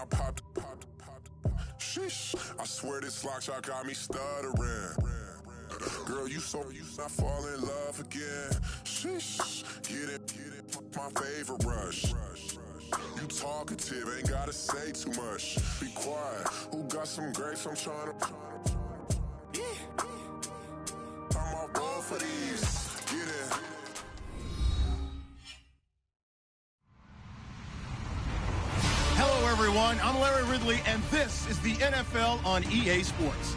I popped. Sheesh, I swear this lock shot got me stuttering. Girl, you I fall in love again. Sheesh, get it, my favorite rush. You talkative, ain't gotta say too much. Be quiet, who got some grapes? I'm trying to. I'm all roll for these. Get it. Hello, everyone. I'm Larry Ridley, and this is the NFL on EA Sports.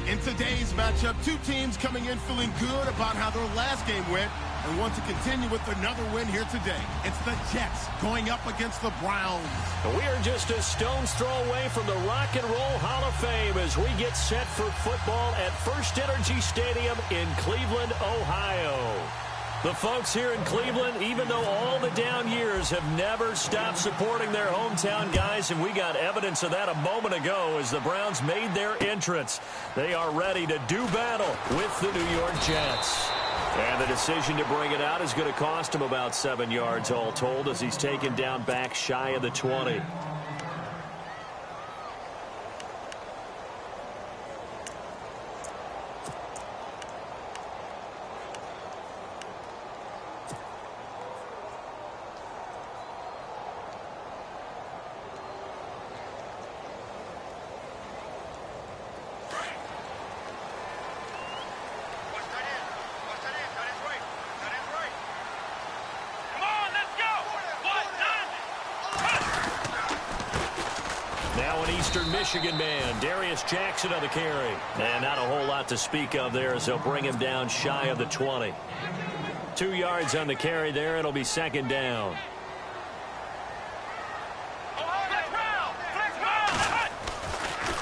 In today's matchup, two teams coming in feeling good about how their last game went and want to continue with another win here today. It's the Jets going up against the Browns. We are just a stone's throw away from the Rock and Roll Hall of Fame as we get set for football at First Energy Stadium in Cleveland, Ohio. The folks here in Cleveland, even though all the down years, have never stopped supporting their hometown guys, and we got evidence of that a moment ago as the Browns made their entrance. They are ready to do battle with the New York Jets. And the decision to bring it out is going to cost him about 7 yards all told as he's taken down back shy of the 20. Now an Eastern Michigan man, Darius Jackson on the carry. And not a whole lot to speak of there as they'll bring him down shy of the 20. 2 yards on the carry there. It'll be second down.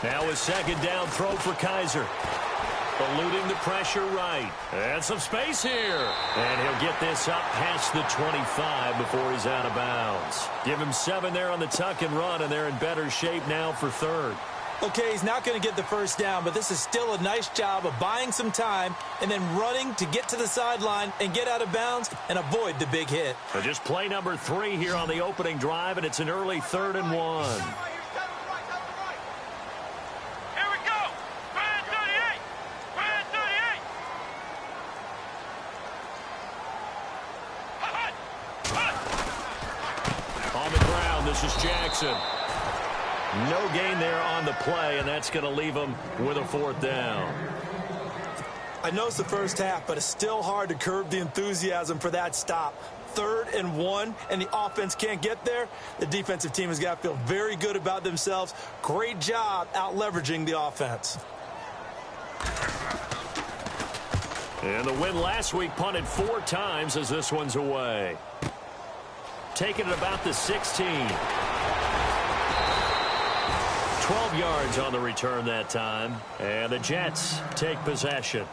Now a second down throw for Kaiser. Eluding the pressure right. And some space here. And he'll get this up past the 25 before he's out of bounds. Give him 7 there on the tuck and run, and they're in better shape now for third. Okay, he's not going to get the first down, but this is still a nice job of buying some time and then running to get to the sideline and get out of bounds and avoid the big hit. So just play number 3 here on the opening drive, and it's an early 3rd and 1. This is Jackson. No gain there on the play, and that's going to leave him with a 4th down. I know it's the first half, but it's still hard to curb the enthusiasm for that stop. 3rd and 1, and the offense can't get there. The defensive team has got to feel very good about themselves. Great job out-leveraging the offense. And the win last week punted 4 times as this one's away. Taking it about the 16. 12 yards on the return that time. And the Jets take possession.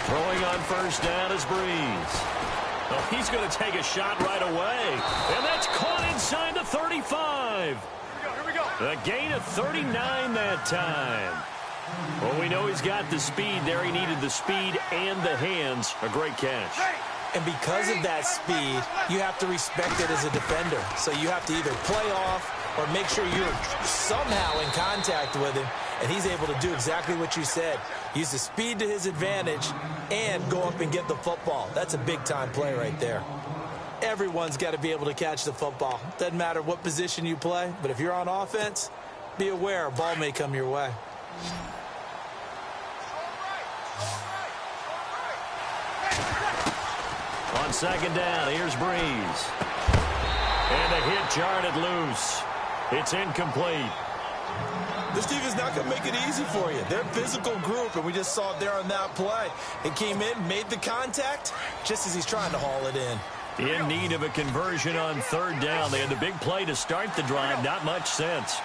Throwing on first down is Breeze. Oh, he's going to take a shot right away. And that's caught inside the 35. Here we go. A gain of 39 that time. Well, we know he's got the speed there. He needed the speed and the hands. A great catch. And because of that speed, you have to respect it as a defender. So you have to either play off or make sure you're somehow in contact with him. And he's able to do exactly what you said. Use the speed to his advantage and go up and get the football. That's a big-time play right there. Everyone's got to be able to catch the football. Doesn't matter what position you play, but if you're on offense, be aware a ball may come your way. On second down, here's Breeze. And the hit jarred it loose. It's incomplete. This team is not going to make it easy for you. They're a physical group, and we just saw it there on that play. It came in, made the contact, just as he's trying to haul it in. In need of a conversion on third down. They had the big play to start the drive. Not much sense.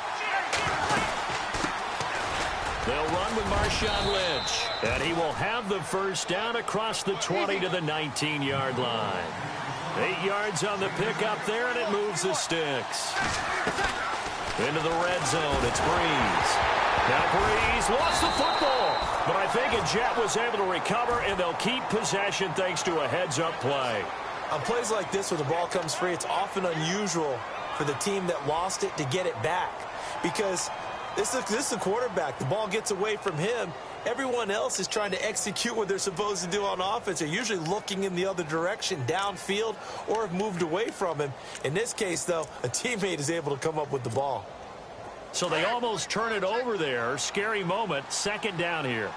They'll run with Marshawn Lynch. And he will have the first down across the 20 to the 19-yard line. 8 yards on the pickup there, and it moves the sticks. Into the red zone, it's Breeze. Now Breeze lost the football, but I think a Jet was able to recover, and they'll keep possession thanks to a heads-up play. On plays like this where the ball comes free, it's often unusual for the team that lost it to get it back, because this is the quarterback. The ball gets away from him. Everyone else is trying to execute what they're supposed to do on offense. They're usually looking in the other direction, downfield, or have moved away from him. In this case, though, a teammate is able to come up with the ball. So they almost turn it over there. Scary moment. 2nd down here.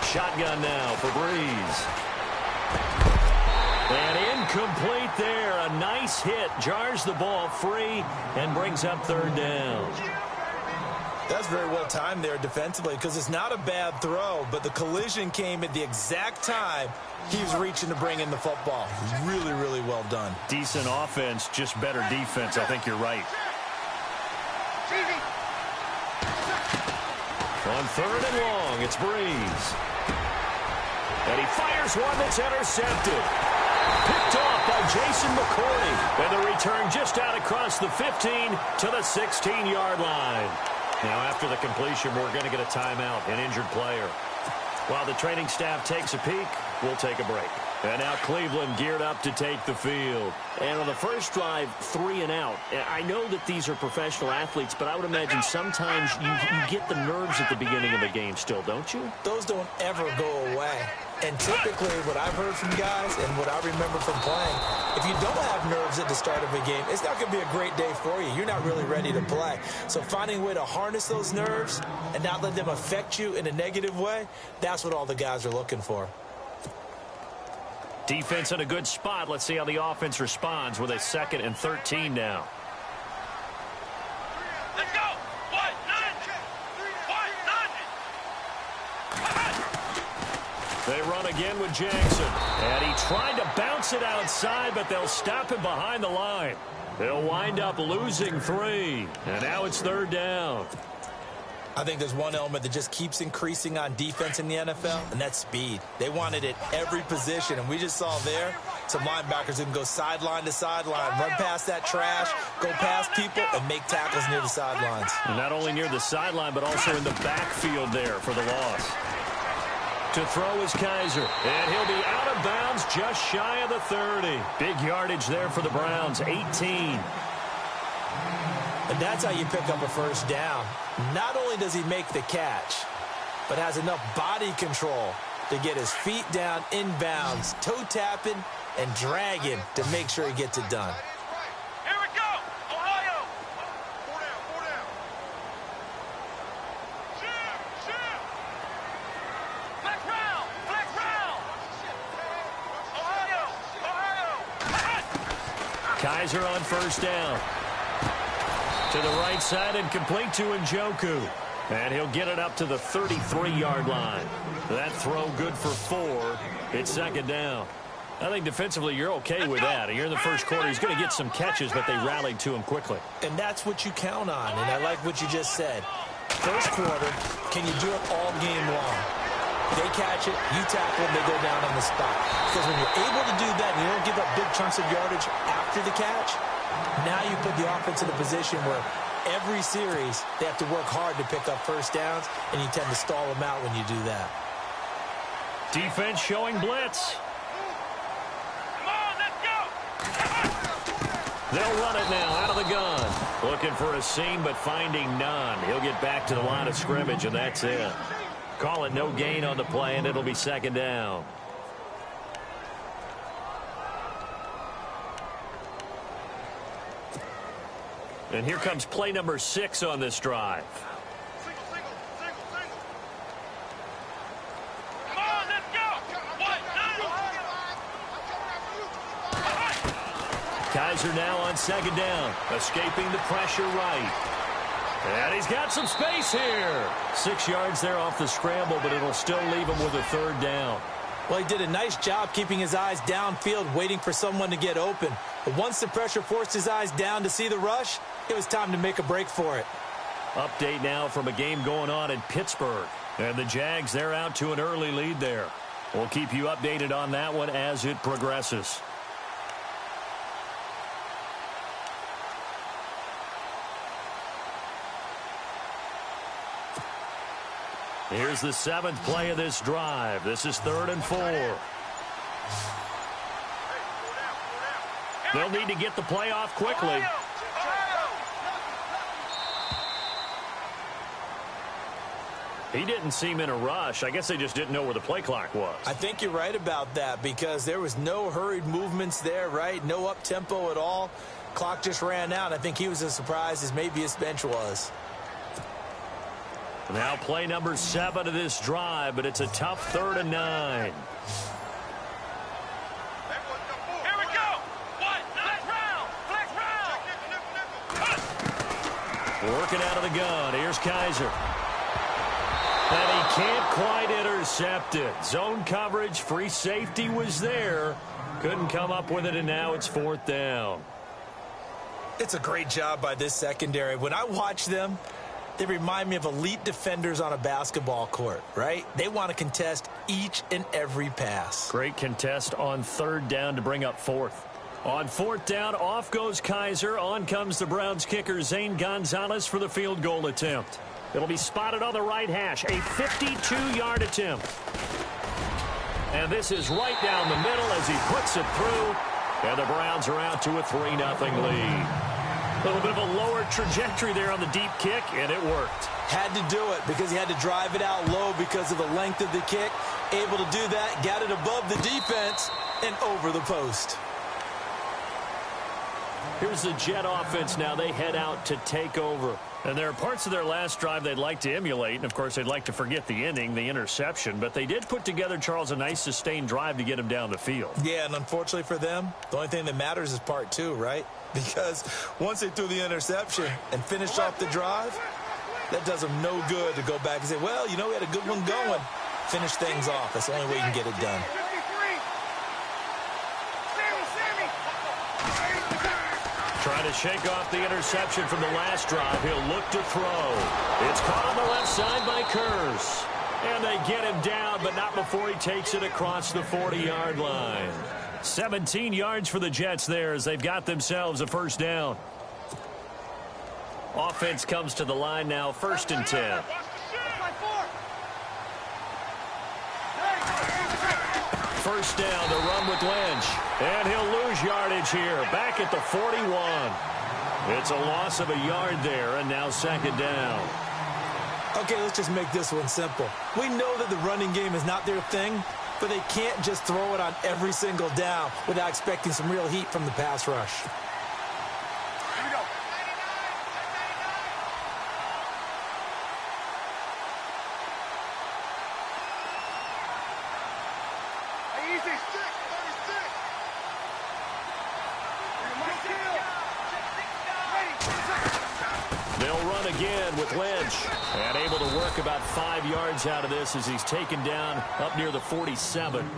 Shotgun now for Breeze. And incomplete there. A nice hit. Jars the ball free and brings up 3rd down. That's very well timed there defensively, because it's not a bad throw, but the collision came at the exact time he was reaching to bring in the football. Really, really well done. Decent offense, just better defense. I think you're right. On 3rd and long, it's Breeze. And he fires one that's intercepted. Picked off by Jason McCourty. And the return just out across the 15 to the 16-yard line. Now, after the completion, we're going to get a timeout, an injured player. While the training staff takes a peek, we'll take a break. And now Cleveland geared up to take the field. And on the first drive, 3 and out. I know that these are professional athletes, but I would imagine sometimes you get the nerves at the beginning of the game still, don't you? Those don't ever go away. And typically what I've heard from guys and what I remember from playing, if you don't have nerves at the start of a game, it's not going to be a great day for you. You're not really ready to play. So finding a way to harness those nerves and not let them affect you in a negative way, that's what all the guys are looking for. Defense in a good spot. Let's see how the offense responds with a 2nd and 13 now. Let's go. 1-9. They run again with Jackson. And he tried to bounce it outside, but they'll stop him behind the line. They'll wind up losing 3. And now it's 3rd down. I think there's one element that just keeps increasing on defense in the NFL, and that's speed. They want it at every position, and we just saw there some linebackers who can go sideline to sideline, run past that trash, go past people, and make tackles near the sidelines. And not only near the sideline, but also in the backfield there for the loss. To throw is Kaiser, and he'll be out of bounds just shy of the 30. Big yardage there for the Browns, 18. And that's how you pick up a first down. Not only does he make the catch, but has enough body control to get his feet down inbounds, toe tapping and dragging to make sure he gets it done. Here we go. Ohio. 4 down. Shim. Flex round. Ohio. Kaiser on first down. To the right side and complete to Njoku. And he'll get it up to the 33-yard line. That throw good for 4. It's 2nd down. I think defensively you're okay with that. You're in the first quarter. He's going to get some catches, but they rallied to him quickly. And that's what you count on, and I like what you just said. First quarter, can you do it all game long? They catch it, you tackle them, they go down on the spot. Because when you're able to do that and you don't give up big chunks of yardage after the catch, now you put the offense in a position where every series they have to work hard to pick up first downs, and you tend to stall them out when you do that. Defense showing blitz. Come on, let's go. They'll run it now out of the gun. Looking for a seam, but finding none. He'll get back to the line of scrimmage, and that's it. Call it no gain on the play, and it'll be 2nd down. And here comes play number 6 on this drive. Single. Come on, let's go. 1-9. Kaiser now on 2nd down, escaping the pressure right. And he's got some space here. 6 yards there off the scramble, but it'll still leave him with a 3rd down. Well, he did a nice job keeping his eyes downfield, waiting for someone to get open. But once the pressure forced his eyes down to see the rush, It was time to make a break for it. Update now from a game going on in Pittsburgh. And the Jags, they're out to an early lead there. We'll keep you updated on that one as it progresses. Here's the 7th play of this drive. This is 3rd and 4. They'll need to get the play off quickly. He didn't seem in a rush. I guess they just didn't know where the play clock was. I think you're right about that because there was no hurried movements there, right? No up-tempo at all. Clock just ran out. I think he was as surprised as maybe his bench was. Now play number 7 of this drive, but it's a tough 3rd and 9. Here we go. What? Flex round. Working out of the gun. Here's Kaiser. And he can't quite intercept it. Zone coverage, free safety was there. Couldn't come up with it, and now it's 4th down. It's a great job by this secondary. When I watch them, they remind me of elite defenders on a basketball court, right? They want to contest each and every pass. Great contest on 3rd down to bring up 4th. On 4th down, off goes Kaiser. On comes the Browns kicker, Zane Gonzalez, for the field goal attempt. It'll be spotted on the right hash, a 52-yard attempt. And this is right down the middle as he puts it through. And the Browns are out to a 3-0 lead. A little bit of a lower trajectory there on the deep kick, and it worked. Had to do it because he had to drive it out low because of the length of the kick. Able to do that, got it above the defense, and over the post. Here's the Jet offense now. They head out to take over. And there are parts of their last drive they'd like to emulate. And, of course, they'd like to forget the ending, the interception. But they did put together, Charles, a nice sustained drive to get him down the field. Yeah, and unfortunately for them, the only thing that matters is part 2, right? Because once they threw the interception and finished off the drive, that does them no good to go back and say, well, you know, we had a good one going. Finish things off. That's the only way you can get it done. Trying to shake off the interception from the last drive. He'll look to throw. It's caught on the left side by Kurz. And they get him down, but not before he takes it across the 40-yard line. 17 yards for the Jets there as they've got themselves a 1st down. Offense comes to the line now, 1st and 10. First down, the run with Lynch. And he'll lose yardage here, back at the 41. It's a loss of a yard there, and now 2nd down. Okay, let's just make this one simple. We know that the running game is not their thing, but they can't just throw it on every single down without expecting some real heat from the pass rush. Again with Lynch, and able to work about 5 yards out of this as he's taken down up near the 47.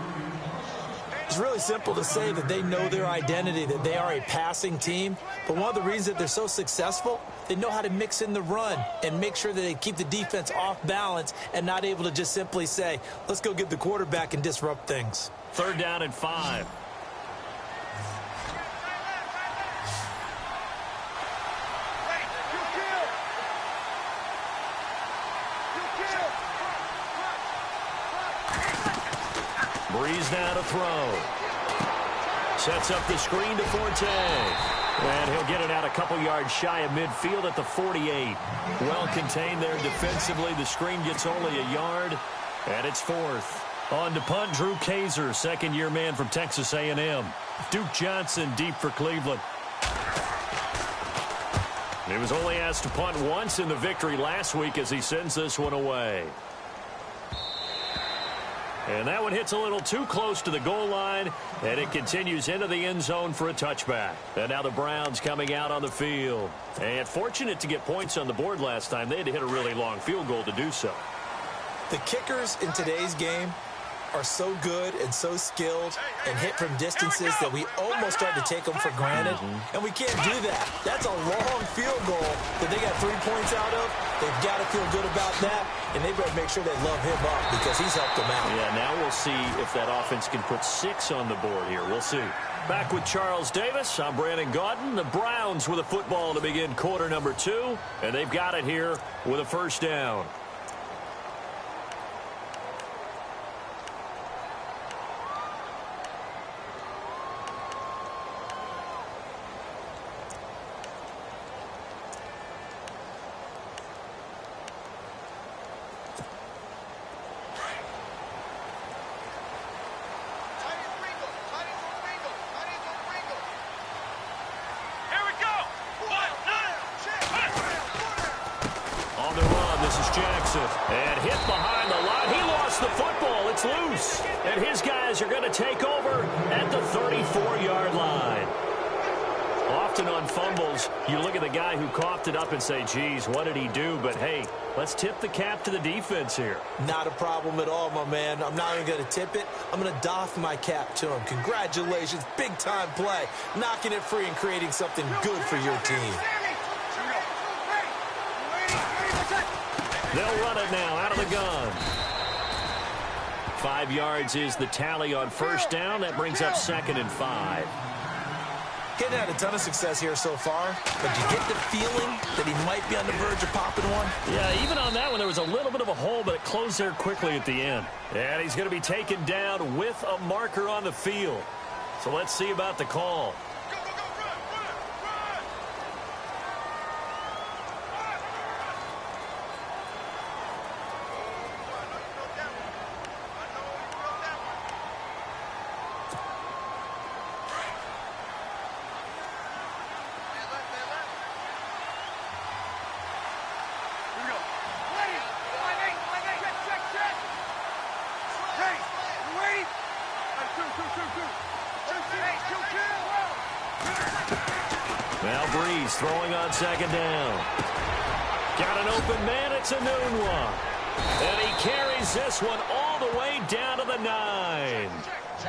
It's really simple to say that they know their identity, that they are a passing team. But one of the reasons that they're so successful, they know how to mix in the run and make sure that they keep the defense off balance and not able to just simply say, let's go get the quarterback and disrupt things. 3rd down and 5. Breeze now to throw. Sets up the screen to Forte. And he'll get it out a couple yards shy of midfield at the 48. Well contained there defensively. The screen gets only a yard, and it's 4th. On to punt, Drew Kaiser, 2nd-year man from Texas A&M. Duke Johnson deep for Cleveland. He was only asked to punt once in the victory last week as he sends this one away. And that one hits a little too close to the goal line, and it continues into the end zone for a touchback. And now the Browns coming out on the field. And fortunate to get points on the board last time. They had to hit a really long field goal to do so. The kickers in today's game are so good and so skilled and hit from distances that we almost start to take them for granted, and we can't do that. That's a long field goal that they got 3 points out of. They've got to feel good about that, and they better make sure they love him up because he's helped them out. Yeah, now we'll see if that offense can put 6 on the board here. We'll see. Back with Charles Davis, I'm Brandon Gaudin. The Browns with a football to begin quarter number 2, and they've got it here with a first down. And hit behind the line. He lost the football. It's loose. And his guys are going to take over at the 34-yard line. Often on fumbles, you look at the guy who coughed it up and say, geez, what did he do? But, hey, let's tip the cap to the defense here. Not a problem at all, my man. I'm not even going to tip it. I'm going to doff my cap to him. Congratulations. Big-time play. Knocking it free and creating something good for your team. They'll run it now out of the gun. 5 yards is the tally on first down. That brings up 2nd and 5. Getting had a ton of success here so far, but you get the feeling that he might be on the verge of popping one? Yeah, even on that one, there was a little bit of a hole, but it closed there quickly at the end. And he's going to be taken down with a marker on the field. So let's see about the call. Now Breeze throwing on 2nd down. Got an open man. It's Enunwa. And he carries this one all the way down to the 9.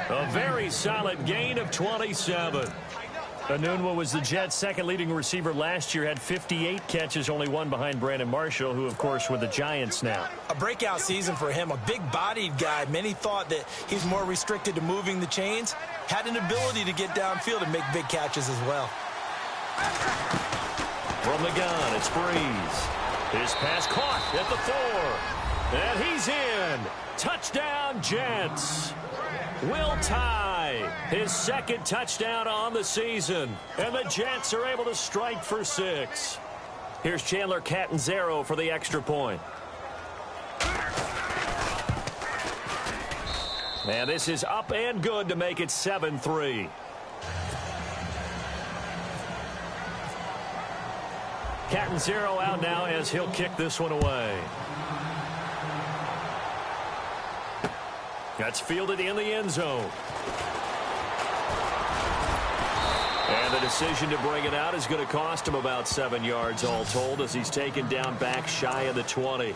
A very solid gain of 27. Enunwa was the Jets' second leading receiver last year, had 58 catches, only one behind Brandon Marshall, who, of course, with the Giants now. A breakout season for him, a big-bodied guy. Many thought that he's more restricted to moving the chains. Had an ability to get downfield and make big catches as well. From the gun, it's Breeze. His pass caught at the 4. And he's in. Touchdown, Jets. Will tie his 2nd touchdown on the season. And the Jets are able to strike for 6. Here's Chandler Catanzaro for the extra point. And this is up and good to make it 7-3. Catanzaro out now as he'll kick this one away. That's fielded in the end zone. And the decision to bring it out is going to cost him about 7 yards all told as he's taken down back shy of the 20.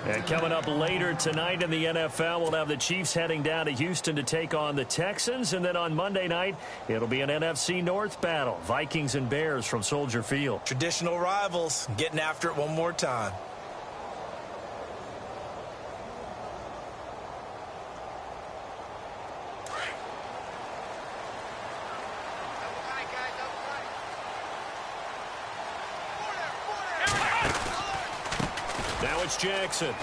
And coming up later tonight in the NFL, we'll have the Chiefs heading down to Houston to take on the Texans. And then on Monday night, it'll be an NFC North battle. Vikings and Bears from Soldier Field. Traditional rivals getting after it one more time. Now it's Jackson.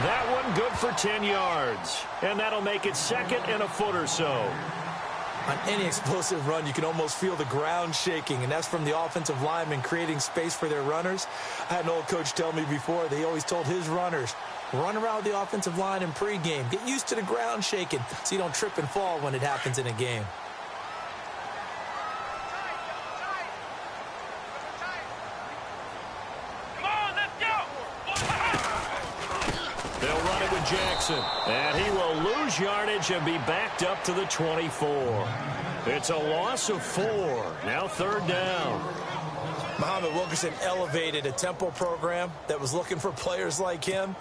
That one good for 10 yards. And that'll make it 2nd and a foot or so. On any explosive run, you can almost feel the ground shaking, and that's from the offensive linemen creating space for their runners. I had an old coach tell me before, they always told his runners, run around the offensive line in pregame. Get used to the ground shaking so you don't trip and fall when it happens in a game. Jackson, and he will lose yardage and be backed up to the 24. It's a loss of 4. Now 3rd down. Muhammad Wilkerson elevated a tempo program that was looking for players like him,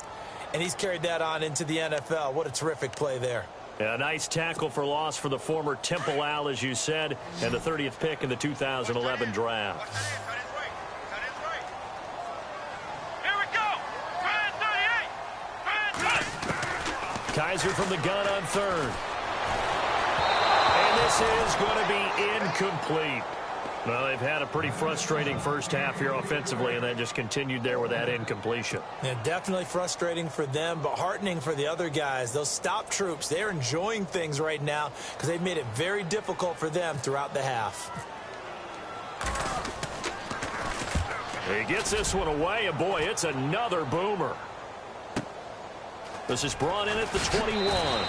and he's carried that on into the NFL. What a terrific play there. A nice tackle for loss for the former Temple Owl, as you said, and the 30th pick in the 2011 draft. Here we go. Try 38. Kaiser from the gun on third. And this is going to be incomplete. Well, they've had a pretty frustrating first half here offensively, and then just continued there with that incompletion. Yeah, definitely frustrating for them, but heartening for the other guys. Those stop troops, they're enjoying things right now because they've made it very difficult for them throughout the half. He gets this one away, and boy, it's another boomer. This is brought in at the 21.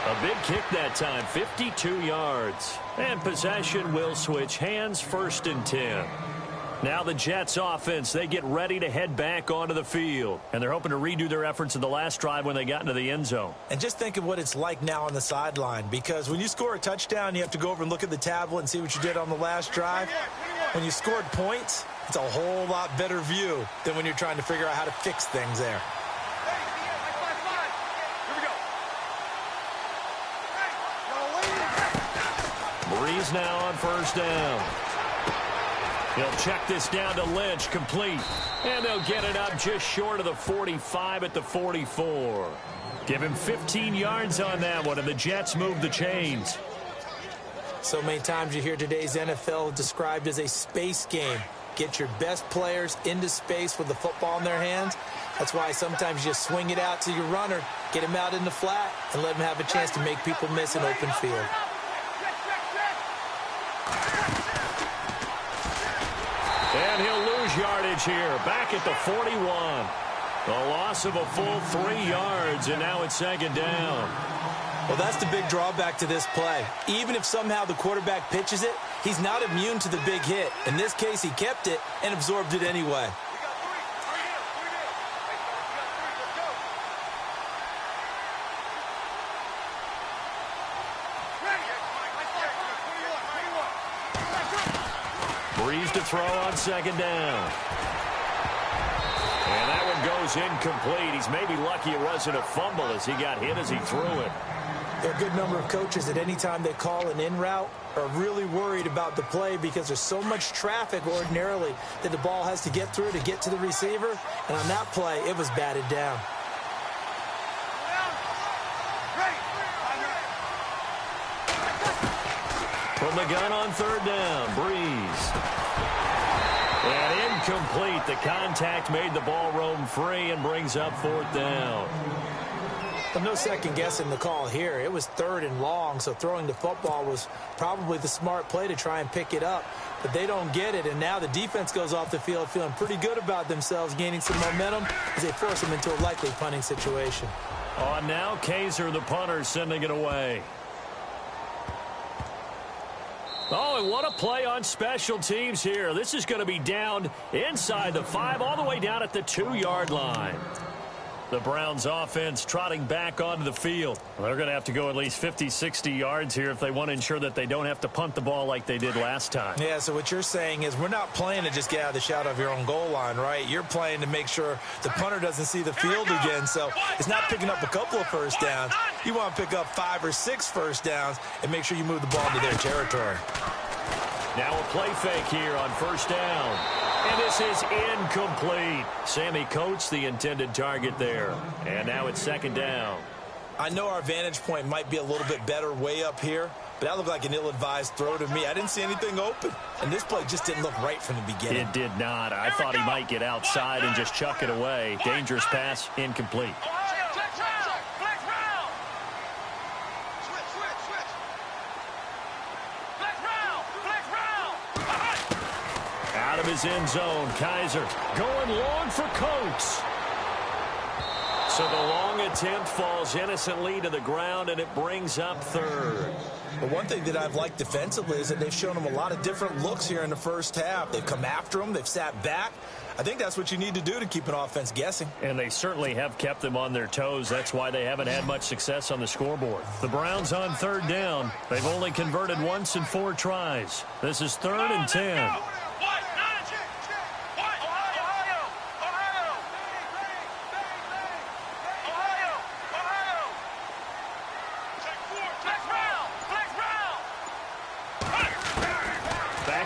A big kick that time, 52 yards. And possession will switch hands, 1st and 10. Now the Jets offense, they get ready to head back onto the field. And they're hoping to redo their efforts in the last drive when they got into the end zone. And just think of what it's like now on the sideline, because when you score a touchdown, you have to go over and look at the tablet and see what you did on the last drive. When you scored points, it's a whole lot better view than when you're trying to figure out how to fix things there. Breeze now on 1st down. He'll check this down to Lynch, complete. And they'll get it up just short of the 45 at the 44. Give him 15 yards on that one, and the Jets move the chains. So many times you hear today's NFL described as a space game. Get your best players into space with the football in their hands. That's why sometimes you just swing it out to your runner, get him out in the flat, and let him have a chance to make people miss an open field. And he'll lose yardage here, back at the 41. A loss of a full 3 yards, and now it's 2nd down. Well, that's the big drawback to this play. Even if somehow the quarterback pitches it, he's not immune to the big hit. In this case, he kept it and absorbed it anyway. Breeze to throw on 2nd down. And that one goes incomplete. He's maybe lucky it wasn't a fumble as he got hit as he threw it. There are a good number of coaches at any time they call an in route are really worried about the play because there's so much traffic ordinarily that the ball has to get through to get to the receiver. And on that play, it was batted down. From the gun on 3rd down, Breeze. And incomplete. The contact made the ball roam free and brings up 4th down. But no second guessing the call here. It was 3rd and long, so throwing the football was probably the smart play to try and pick it up. But they don't get it, and now the defense goes off the field feeling pretty good about themselves, gaining some momentum as they force them into a likely punting situation. On now, Kaiser, the punter, sending it away. Oh, and what a play on special teams here. This is going to be down inside the 5, all the way down at the 2-yard line. The Browns offense trotting back onto the field. Well, they're going to have to go at least 50, 60 yards here if they want to ensure that they don't have to punt the ball like they did last time. Yeah, so what you're saying is we're not playing to just get out of the shadow of your own goal line, right? You're playing to make sure the punter doesn't see the field again. So it's not picking up a couple of first downs. You want to pick up 5 or 6 first downs and make sure you move the ball into their territory. Now a play fake here on 1st down. And this is incomplete. Sammy Coates, the intended target there. And now it's 2nd down. I know our vantage point might be a little bit better way up here, but that looked like an ill-advised throw to me. I didn't see anything open, and this play just didn't look right from the beginning. It did not. I thought he might get outside and just chuck it away. Dangerous pass, incomplete. Out of his end zone, Kaiser going long for Coates. So the long attempt falls innocently to the ground, and it brings up 3rd. But one thing that I've liked defensively is that they've shown him a lot of different looks here in the first half. They've come after him. They've sat back. I think that's what you need to do to keep an offense guessing. And they certainly have kept them on their toes. That's why they haven't had much success on the scoreboard. The Browns on 3rd down. They've only converted once in 4 tries. This is 3rd and 10.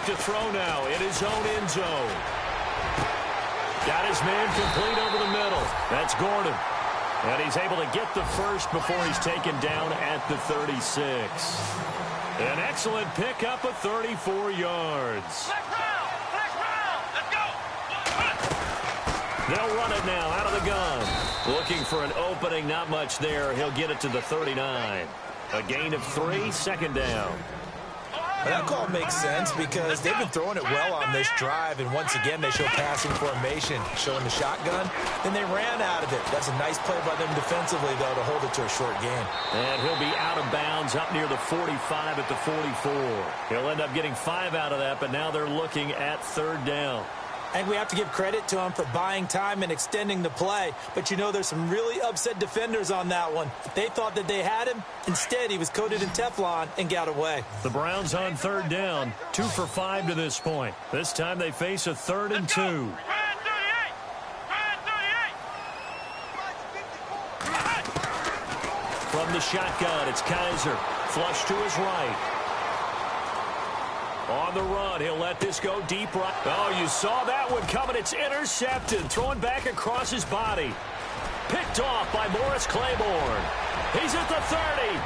back to throw now in his own end zone. Got his man complete over the middle. That's Gordon. And he's able to get the first before he's taken down at the 36. An excellent pickup of 34 yards. Let's go. They'll run it now out of the gun. Looking for an opening, not much there. He'll get it to the 39. A gain of 3, second down. That call makes sense because they've been throwing it well on this drive, and once again they show passing formation, showing the shotgun. Then they ran out of it. That's a nice play by them defensively, though, to hold it to a short gain. And he'll be out of bounds up near the 45 at the 44. He'll end up getting 5 out of that, but now they're looking at third down. I think we have to give credit to him for buying time and extending the play. But, you know, there's some really upset defenders on that one. They thought that they had him. Instead, he was coated in Teflon and got away. The Browns on third down, 2 for 5 to this point. This time they face a 3rd and 2. From the shotgun, it's Kaiser. Flush to his right. On the run, he'll let this go deep right. Oh, you saw that one coming. It's intercepted. Throwing back across his body. Picked off by Morris Claiborne. He's at the 30,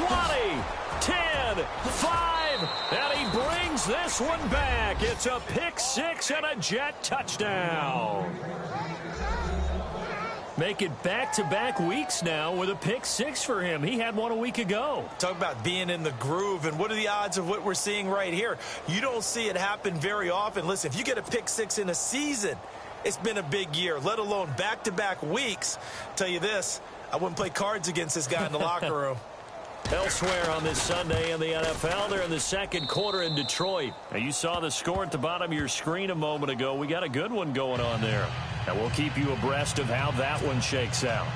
20, 10, 5, and he brings this one back. It's a pick 6 and a Jet touchdown. Make it back-to-back weeks now with a pick 6 for him. He had one a week ago. Talk about being in the groove, and what are the odds of what we're seeing right here? You don't see it happen very often. Listen, if you get a pick 6 in a season, it's been a big year, let alone back-to-back weeks. Tell you this, I wouldn't play cards against this guy in the locker room. Elsewhere on this Sunday in the NFL, they're in the second quarter in Detroit. Now, you saw the score at the bottom of your screen a moment ago. We got a good one going on there. And we'll keep you abreast of how that one shakes out.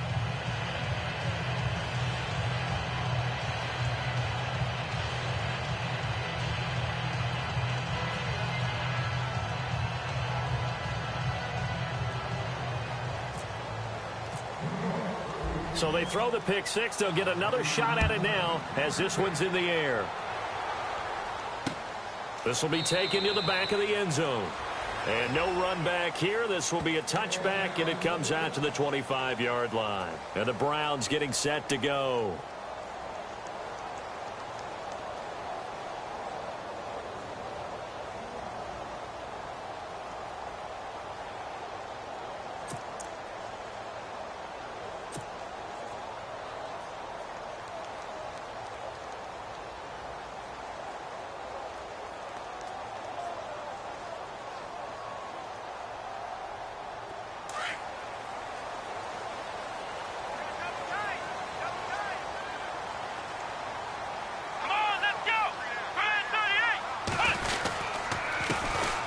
So they throw the pick 6. They'll get another shot at it now as this one's in the air. This will be taken to the back of the end zone. And no run back here. This will be a touchback, and it comes out to the 25-yard line. And the Browns getting set to go.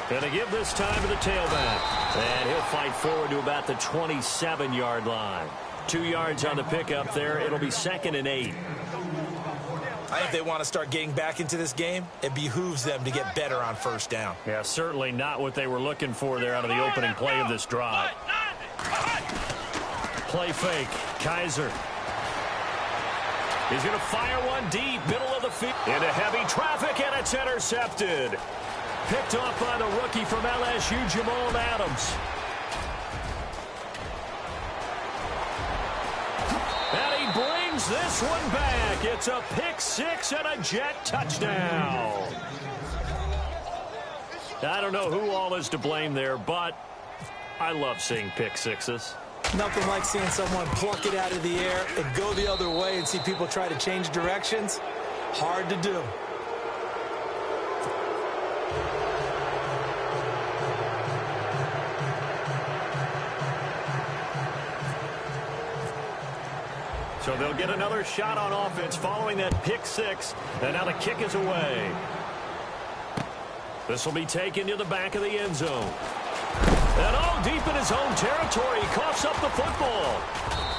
Going to give this time to the tailback. And he'll fight forward to about the 27-yard line. 2 yards on the pickup there. It'll be 2nd and 8. I think they want to start getting back into this game. It behooves them to get better on first down. Yeah, certainly not what they were looking for there out of the opening play of this drive. Play fake. Kaiser. He's going to fire one deep, middle of the field. Into heavy traffic, and it's intercepted. Picked off by the rookie from LSU, Jamal Adams. And he brings this one back. It's a pick 6 and a Jet touchdown. I don't know who all is to blame there, but I love seeing pick 6s. Nothing like seeing someone pluck it out of the air and go the other way and see people try to change directions. Hard to do. So they'll get another shot on offense following that pick 6. And now the kick is away. This will be taken to the back of the end zone. And all deep in his own territory, he coughs up the football.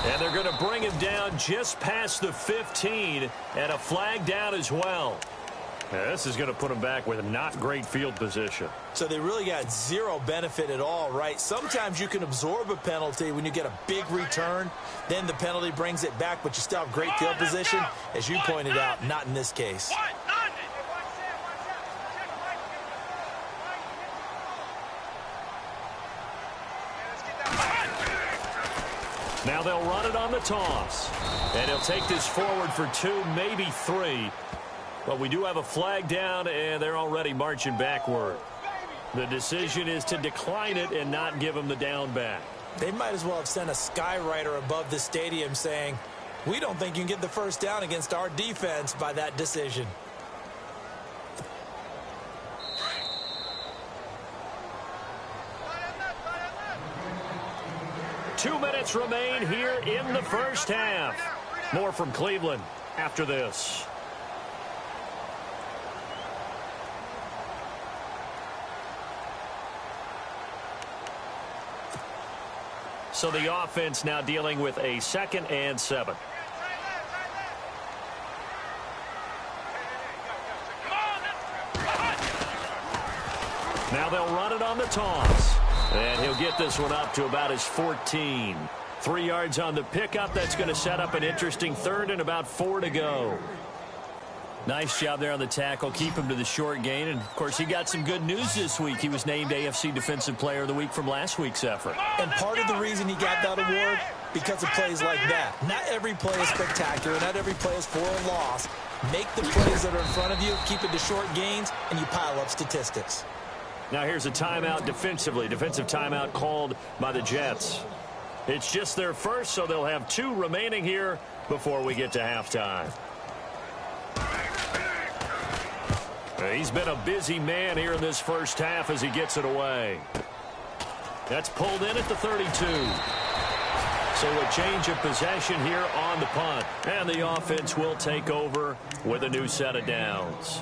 And they're going to bring him down just past the 15, and a flag down as well. Now, this is going to put him back with not great field position. So they really got zero benefit at all, right? Sometimes you can absorb a penalty when you get a big return. Then the penalty brings it back, but you still have great field position. As you pointed out, not in this case. Now they'll run it on the toss. And he'll take this forward for 2, maybe 3. But we do have a flag down, and they're already marching backward. The decision is to decline it and not give him the down back. They might as well have sent a skywriter above the stadium saying, we don't think you can get the first down against our defense by that decision. Two minutes remain here in the first half. More from Cleveland after this. So the offense now dealing with a 2nd and 7. Now they'll run it on the toss. And he'll get this one up to about his 14. 3 yards on the pickup. That's going to set up an interesting 3rd and about 4 to go. Nice job there on the tackle. Keep him to the short gain. And, of course, he got some good news this week. He was named AFC Defensive Player of the Week from last week's effort. And part of the reason he got that award, because of plays like that. Not every play is spectacular. Not every play is for a loss. Make the plays that are in front of you, keep it to short gains, and you pile up statistics. Now here's a timeout defensively. Defensive timeout called by the Jets. It's just their first, so they'll have 2 remaining here before we get to halftime. He's been a busy man here in this first half as he gets it away. That's pulled in at the 32. So a change of possession here on the punt. And the offense will take over with a new set of downs.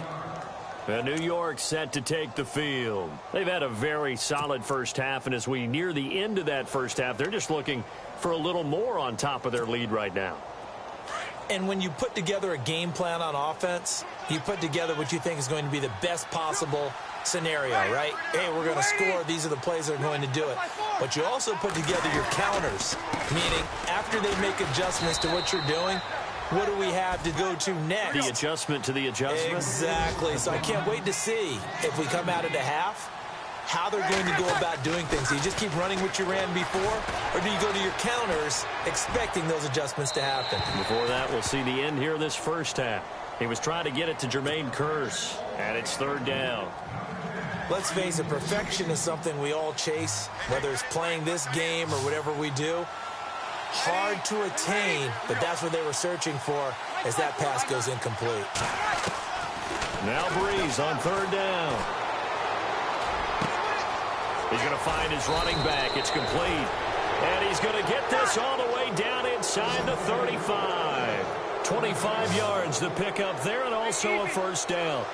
And New York set to take the field. They've had a very solid first half, and as we near the end of that first half, they're just looking for a little more on top of their lead right now. And when you put together a game plan on offense, you put together what you think is going to be the best possible scenario, right? Hey, we're going to score. These are the plays that are going to do it. But you also put together your counters, meaning after they make adjustments to what you're doing, what do we have to go to next? The adjustment to the adjustment. Exactly. So I can't wait to see if we come out at a half, how they're going to go about doing things. Do you just keep running what you ran before, or do you go to your counters expecting those adjustments to happen? Before that, we'll see the end here of this first half. He was trying to get it to Jermaine Kearse, and it's 3rd down. Let's face it, perfection is something we all chase, whether it's playing this game or whatever we do. Hard to attain, but that's what they were searching for as that pass goes incomplete. Now Breeze on 3rd down. He's going to find his running back. It's complete. And he's going to get this all the way down inside the 35. 25 yards to pick up there, and also a 1st down.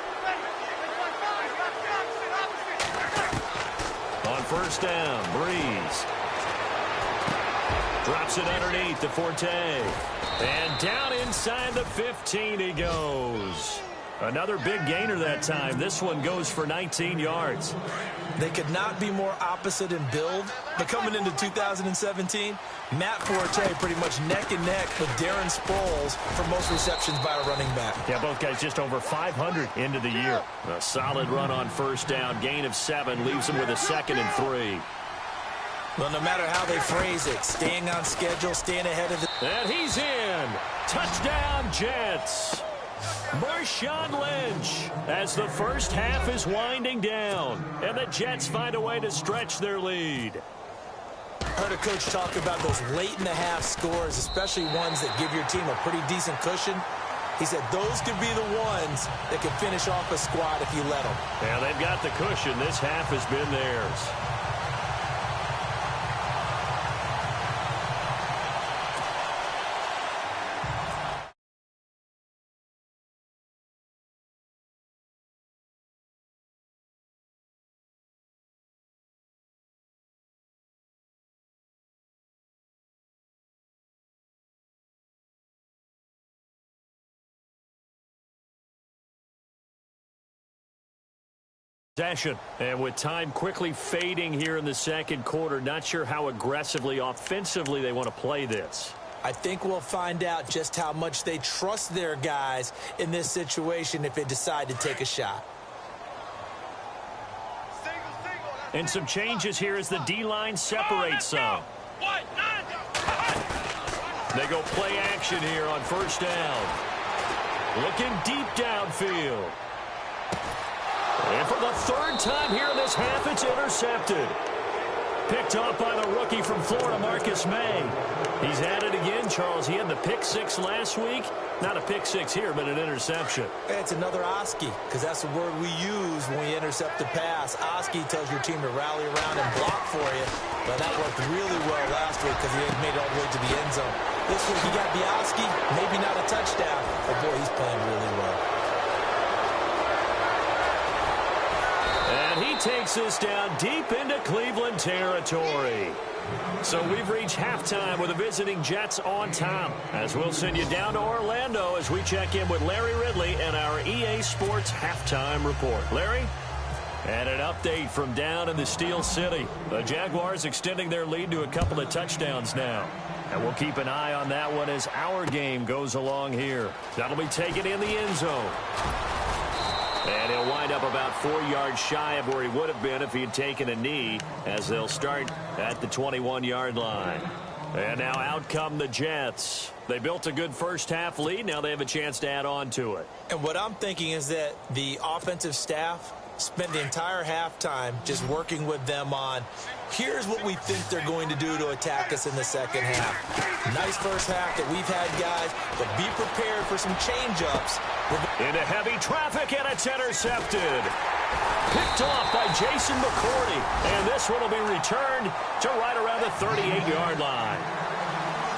On 1st down, Breeze drops it underneath to Forte. And down inside the 15 he goes. Another big gainer that time. This one goes for 19 yards. They could not be more opposite in build, but coming into 2017, Matt Forte pretty much neck and neck with Darren Sproles for most receptions by a running back. Yeah, both guys just over 500 into the year. A solid run on 1st down. Gain of 7 leaves them with a 2nd and 3. Well, no matter how they phrase it, staying on schedule, staying ahead of the... And he's in. Touchdown, Jets. Marshawn Lynch as the first half is winding down. And the Jets find a way to stretch their lead. Heard a coach talk about those late-in-the-half scores, especially ones that give your team a pretty decent cushion. He said those could be the ones that can finish off a squad if you let them. Yeah, they've got the cushion. This half has been theirs. Possession, and with time quickly fading here in the 2nd quarter, not sure how aggressively, offensively they want to play this. I think we'll find out just how much they trust their guys in this situation if they decide to take a shot. And some changes here as the D-line separates some. They go play action here on first down. Looking deep downfield. And for the third time here in this half, it's intercepted. Picked off by the rookie from Florida, Marcus May. He's at it again, Charles. He had the pick six last week. Not a pick six here, but an interception. It's another Oski, because that's the word we use when we intercept the pass. Oski tells your team to rally around and block for you. But that worked really well last week because he had made it all the way to the end zone. This week he got the Oski, maybe not a touchdown. But, boy, he's playing really well. And he takes us down deep into Cleveland territory. So we've reached halftime with the visiting Jets on top. As we'll send you down to Orlando as we check in with Larry Ridley and our EA Sports halftime report. Larry? And an update from down in the Steel City. The Jaguars extending their lead to a couple of touchdowns now. And we'll keep an eye on that one as our game goes along here. That'll be taken in the end zone. And he'll wind up about 4 yards shy of where he would have been if he had taken a knee, as they'll start at the 21-yard line. And now out come the Jets. They built a good first-half lead. Now they have a chance to add on to it. And what I'm thinking is that the offensive staff spent the entire halftime just working with them on, here's what we think they're going to do to attack us in the second half. Nice first half that we've had, guys, but be prepared for some change-ups. Into heavy traffic, and it's intercepted. Picked off by Jason McCourty, and this one will be returned to right around the 38-yard line.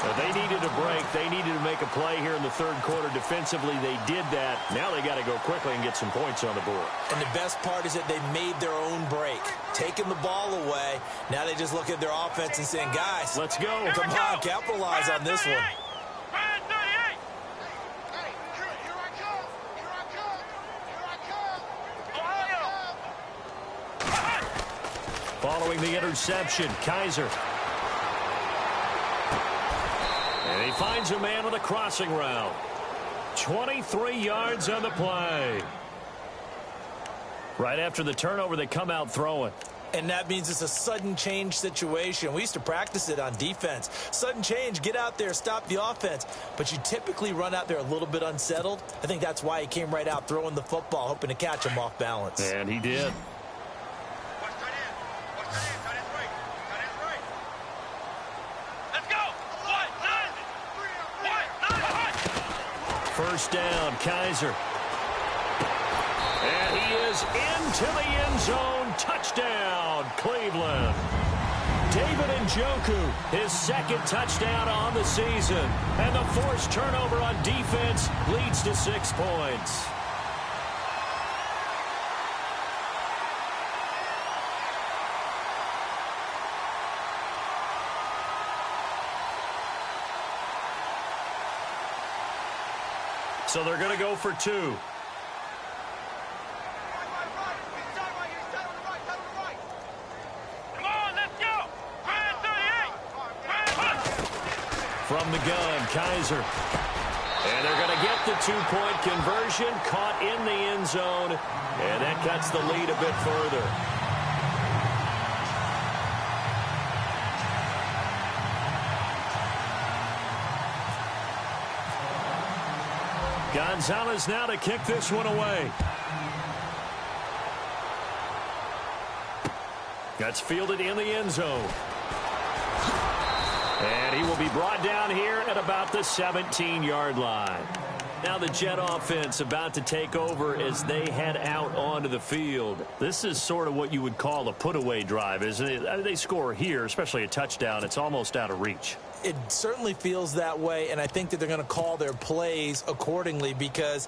So they needed a break. They needed to make a play here in the third quarter. Defensively, they did that. Now they got to go quickly and get some points on the board. And the best part is that they made their own break, taking the ball away. Now they just look at their offense and saying, guys, let's go. Come on, capitalize on this one. Following the interception, Kaiser. And he finds a man on the crossing route. 23 yards on the play. Right after the turnover, they come out throwing. And that means it's a sudden change situation. We used to practice it on defense. Sudden change, get out there, stop the offense. But you typically run out there a little bit unsettled. I think that's why he came right out throwing the football, hoping to catch him off balance. And he did. First down, Kaiser. And he is into the end zone. Touchdown, Cleveland. David Njoku, his second touchdown on the season. And the forced turnover on defense leads to 6 points. So they're going to go for 2. Come on, let's go. From the gun, Kaiser. And they're going to get the 2-point conversion, caught in the end zone, and that cuts the lead a bit further. Gonzalez now to kick this one away. That's fielded in the end zone. And he will be brought down here at about the 17-yard line. Now the Jet offense about to take over as they head out onto the field. This is sort of what you would call a put-away drive, isn't it? They score here, especially a touchdown. It's almost out of reach. It certainly feels that way, and I think that they're going to call their plays accordingly, because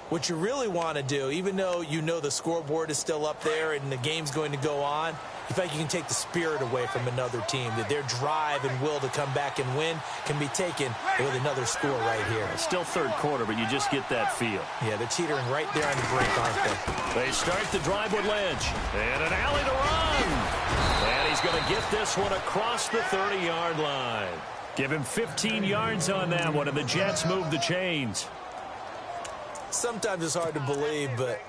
what you really want to do, even though you know the scoreboard is still up there and the game's going to go on, you feel like you can take the spirit away from another team, that their drive and will to come back and win can be taken with another score right here. It's still third quarter, but you just get that feel. Yeah, they're teetering right there on the brink, aren't they? They start the drive with Lynch. And an alley to run. And he's going to get this one across the 30-yard line. Give him 15 yards on that one, and the Jets move the chains. Sometimes it's hard to believe, but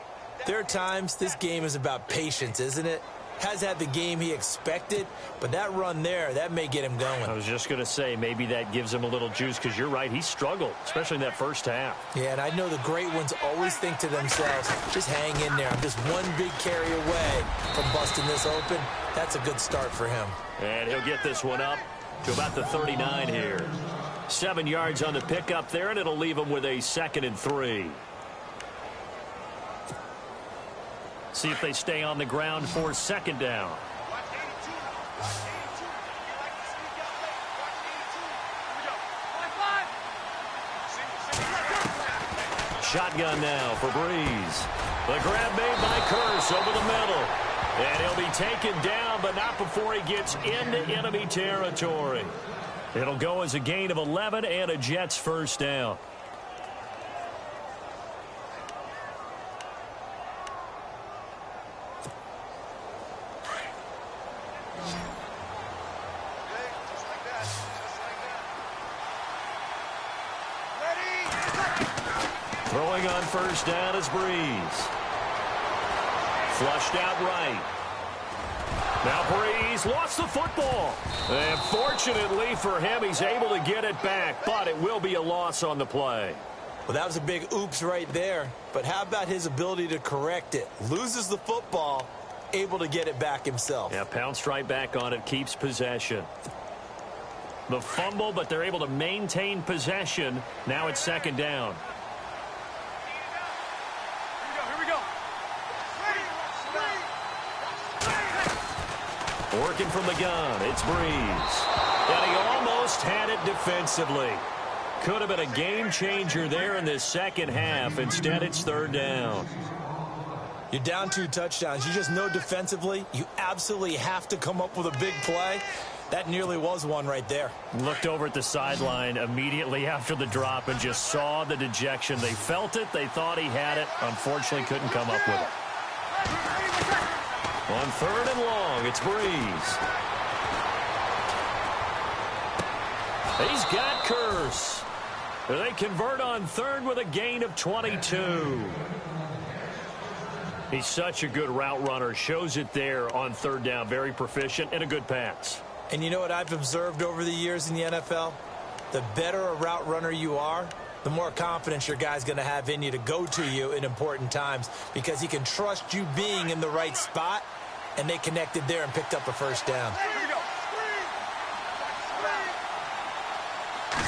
there are times this game is about patience, isn't it? has had the game he expected, but that run there, that may get him going. I was just going to say, maybe that gives him a little juice, because you're right, he struggled, especially in that first half. Yeah, and I know the great ones always think to themselves, just hang in there. I'm just one big carry away from busting this open. That's a good start for him. And he'll get this one up to about the 39 here. 7 yards on the pickup there, and it'll leave him with a 2nd and 3. See if they stay on the ground for 2nd down. Shotgun now for Breeze. The grab made by Curse over the middle. And he'll be taken down, but not before he gets into enemy territory. It'll go as a gain of 11 and a Jets first down. Throwing on first down is Breeze. Flushed out right. Now Breeze lost the football. And fortunately for him, he's able to get it back, but it will be a loss on the play. Well, that was a big oops right there. But how about his ability to correct it? Loses the football, able to get it back himself. Yeah, pounced right back on it, keeps possession. The fumble, but they're able to maintain possession. Now it's 2nd down. Working from the gun, it's Breeze. And he almost had it defensively. Could have been a game changer there in this second half. Instead, it's 3rd down. You're down 2 touchdowns. You just know defensively, you absolutely have to come up with a big play. That nearly was one right there. Looked over at the sideline immediately after the drop and just saw the dejection. They felt it. They thought he had it. Unfortunately, couldn't come up with it. On 3rd and long, it's Breeze. He's got Curse. They convert on 3rd with a gain of 22. He's such a good route runner. Shows it there on 3rd down. Very proficient and a good pass. And you know what I've observed over the years in the NFL? The better a route runner you are, the more confidence your guy's going to have in you to go to you in important times, because he can trust you being in the right spot, and they connected there and picked up a first down.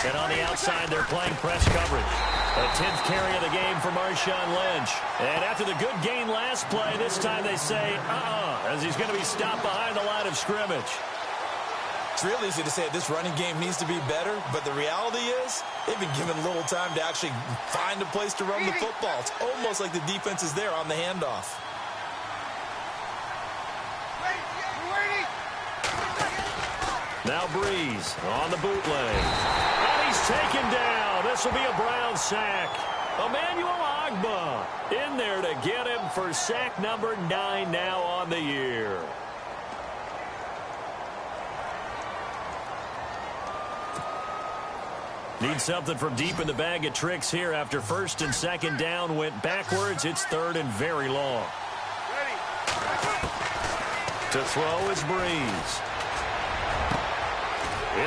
And on the outside, they're playing press coverage. A 10th carry of the game for Marshawn Lynch. And after the good gain last play, this time they say, as he's going to be stopped behind the line of scrimmage. It's real easy to say this running game needs to be better, but the reality is they've been given little time to actually find a place to run the football. It's almost like the defense is there on the handoff. Now Breeze on the bootleg. And he's taken down. This will be a Brown sack. Emmanuel Ogbah in there to get him for sack number 9 now on the year. Need something from deep in the bag of tricks here after 1st and 2nd down went backwards. It's 3rd and very long. To throw is Breeze.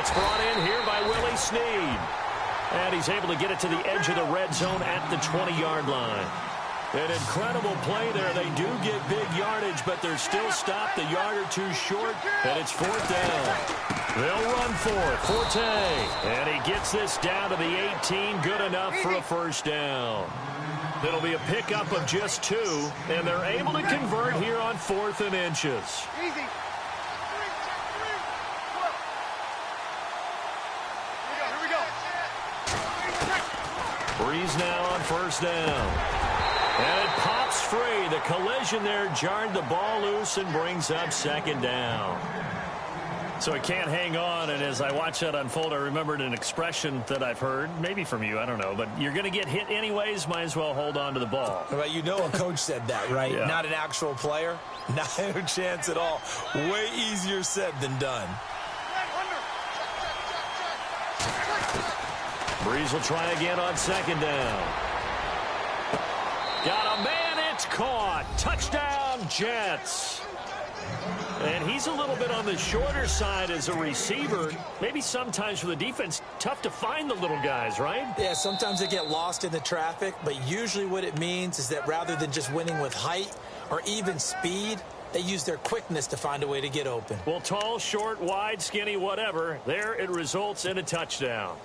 It's brought in here by Willie Snead. And he's able to get it to the edge of the red zone at the 20-yard line. An incredible play there. They do get big yardage, but they're still stopped a yard or 2 short, and it's 4th down. They'll run for it. Forte. And he gets this down to the 18. Good enough for a first down. It'll be a pickup of just 2, and they're able to convert here on 4th and inches. Easy. Breeze now on 1st down. And it pops free. The collision there jarred the ball loose and brings up 2nd down. So it can't hang on, and as I watch that unfold, I remembered an expression that I've heard, maybe from you, I don't know, but you're going to get hit anyways, might as well hold on to the ball. Well, you know a coach said that, right? Yeah. Not an actual player. Not a chance at all. Way easier said than done. Breeze will try again on 2nd down. Got a man, it's caught. Touchdown, Jets. he's a little bit on the shorter side as a receiver. Maybe sometimes for the defense, tough to find the little guys, right? Yeah, sometimes they get lost in the traffic, but usually what it means is that rather than just winning with height or even speed, they use their quickness to find a way to get open. Well, tall, short, wide, skinny, whatever, there it results in a touchdown.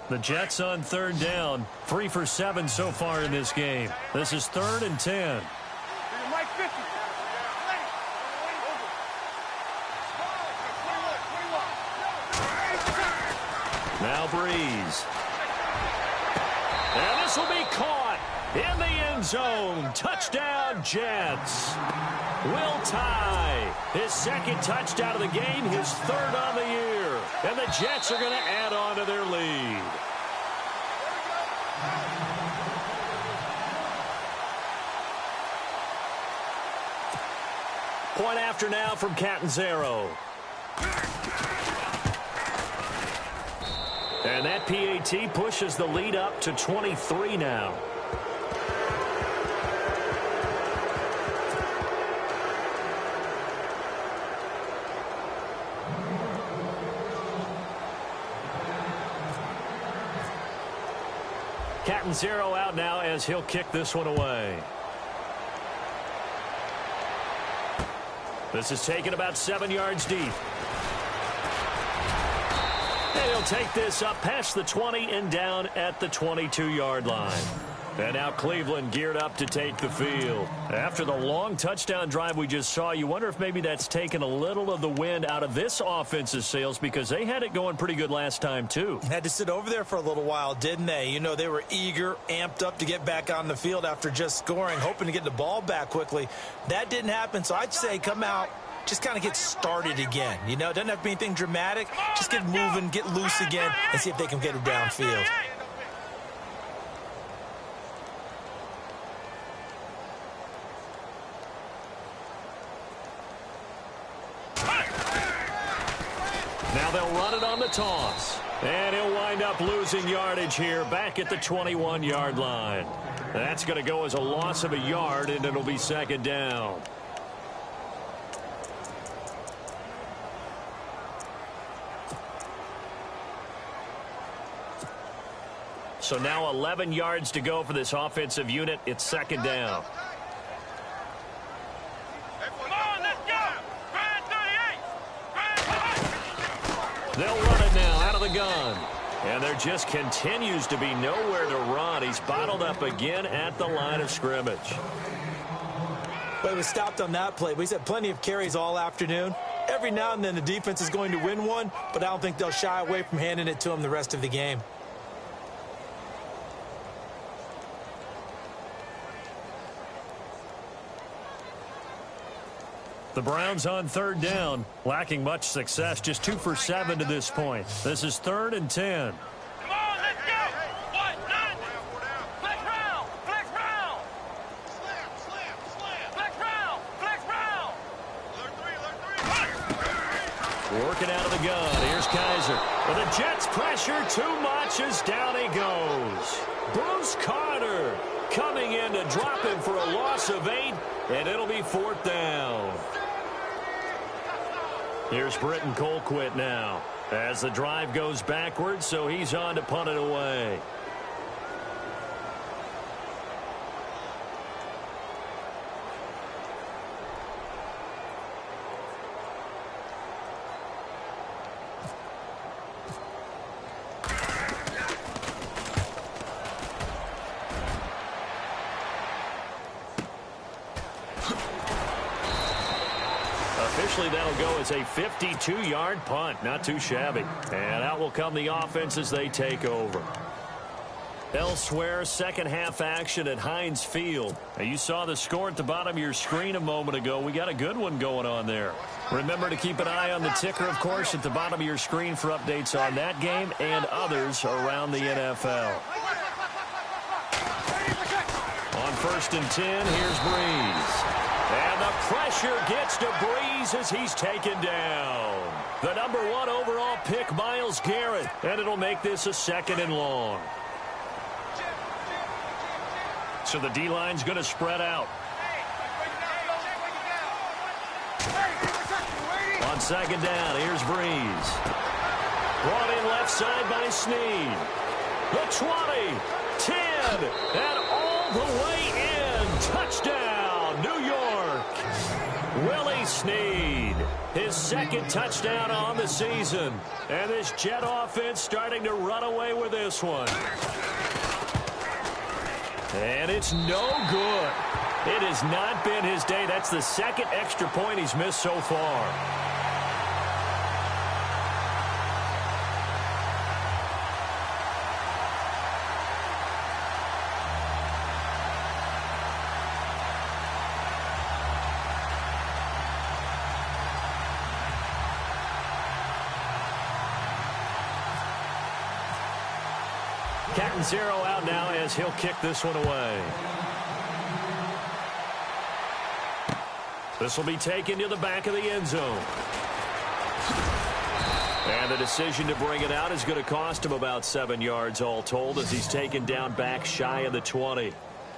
The Jets on third down, 3 for 7 so far in this game. This is 3rd and 10. Now Breeze. And this will be caught in the end zone. Touchdown, Jets. Will Tye, his 2nd touchdown of the game, his 3rd on the year. And the Jets are going to add on to their lead. Point after now from Catanzaro. And that PAT pushes the lead up to 23 now. Catanzaro out now as he'll kick this one away. This is taken about 7 yards deep. And he'll take this up past the 20 and down at the 22-yard line. And now Cleveland geared up to take the field. After the long touchdown drive we just saw, you wonder if maybe that's taken a little of the wind out of this offense's sails because they had it going pretty good last time, too. Had to sit over there for a little while, didn't they? You know, they were eager, amped up to get back on the field after just scoring, hoping to get the ball back quickly. That didn't happen, so I'd say come out, just kind of get started again. You know, it doesn't have to be anything dramatic. Just get moving, get loose again, and see if they can get it downfield. Now they'll run it on the toss. And he'll wind up losing yardage here back at the 21-yard line. That's going to go as a loss of a yard, and it'll be 2nd down. So now 11 yards to go for this offensive unit. It's 2nd down. They'll run it now out of the gun. And there just continues to be nowhere to run. He's bottled up again at the line of scrimmage. But he was stopped on that play. But he's had plenty of carries all afternoon. Every now and then the defense is going to win one, but I don't think they'll shy away from handing it to him the rest of the game. The Browns on 3rd down, lacking much success, just 2 for 7 to this point. This is 3rd and 10. Come on, let's go! One, nine. Flex round, flex round. Slam. Flex round, flex round. Alert three. Working out of the gun. Here's Kaiser. But the Jets pressure too much as down he goes. Bruce Carter coming in to drop him for a loss of 8, and it'll be 4th down. Here's Britton Colquitt now as the drive goes backwards, so he's on to punt it away. Officially, that'll go as a 52-yard punt. Not too shabby. And out will come the offense as they take over. Elsewhere, second half action at Heinz Field. Now, you saw the score at the bottom of your screen a moment ago. We got a good one going on there. Remember to keep an eye on the ticker, of course, at the bottom of your screen for updates on that game and others around the NFL. On 1st and 10, here's Breeze. And the pressure gets to Breeze as he's taken down. The #1 overall pick, Myles Garrett. And it'll make this a 2nd and long. So the D-line's going to spread out. On second down, here's Breeze. Brought in left side by Snead. The 20, 10, and all the way in. Touchdown, New York. Willie Snead, his second touchdown on the season. And this Jet offense starting to run away with this one. And it's no good. It has not been his day. That's the second extra point he's missed so far. Catanzaro out now as he'll kick this one away. This will be taken to the back of the end zone. And the decision to bring it out is going to cost him about 7 yards all told as he's taken down back shy of the 20.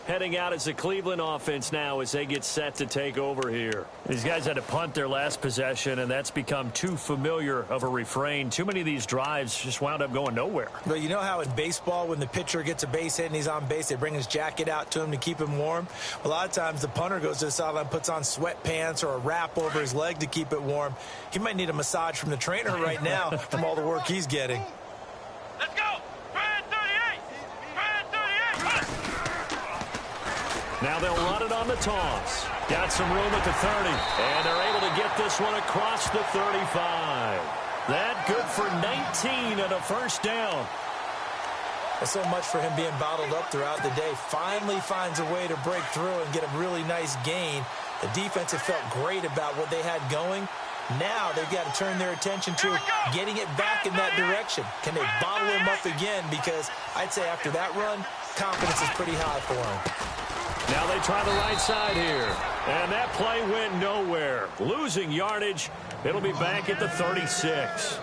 Heading out as the Cleveland offense now as they get set to take over here. These guys had to punt their last possession, and that's become too familiar of a refrain. Too many of these drives just wound up going nowhere. But you know how in baseball, when the pitcher gets a base hit and he's on base, they bring his jacket out to him to keep him warm? A lot of times the punter goes to the sideline, puts on sweatpants or a wrap over his leg to keep it warm. He might need a massage from the trainer right now from all the work he's getting. Let's go! Brad 38! Brad 38! Now they'll run it on the toss. Got some room at the 30. And they're able to get this one across the 35. That good for 19 and a first down. Well, so much for him being bottled up throughout the day. Finally finds a way to break through and get a really nice gain. The defense have felt great about what they had going. Now they've got to turn their attention to getting it back in that direction. Can they bottle him up again? Because I'd say after that run, confidence is pretty high for him. Now they try the right side here. And that play went nowhere. Losing yardage. It'll be back at the 36.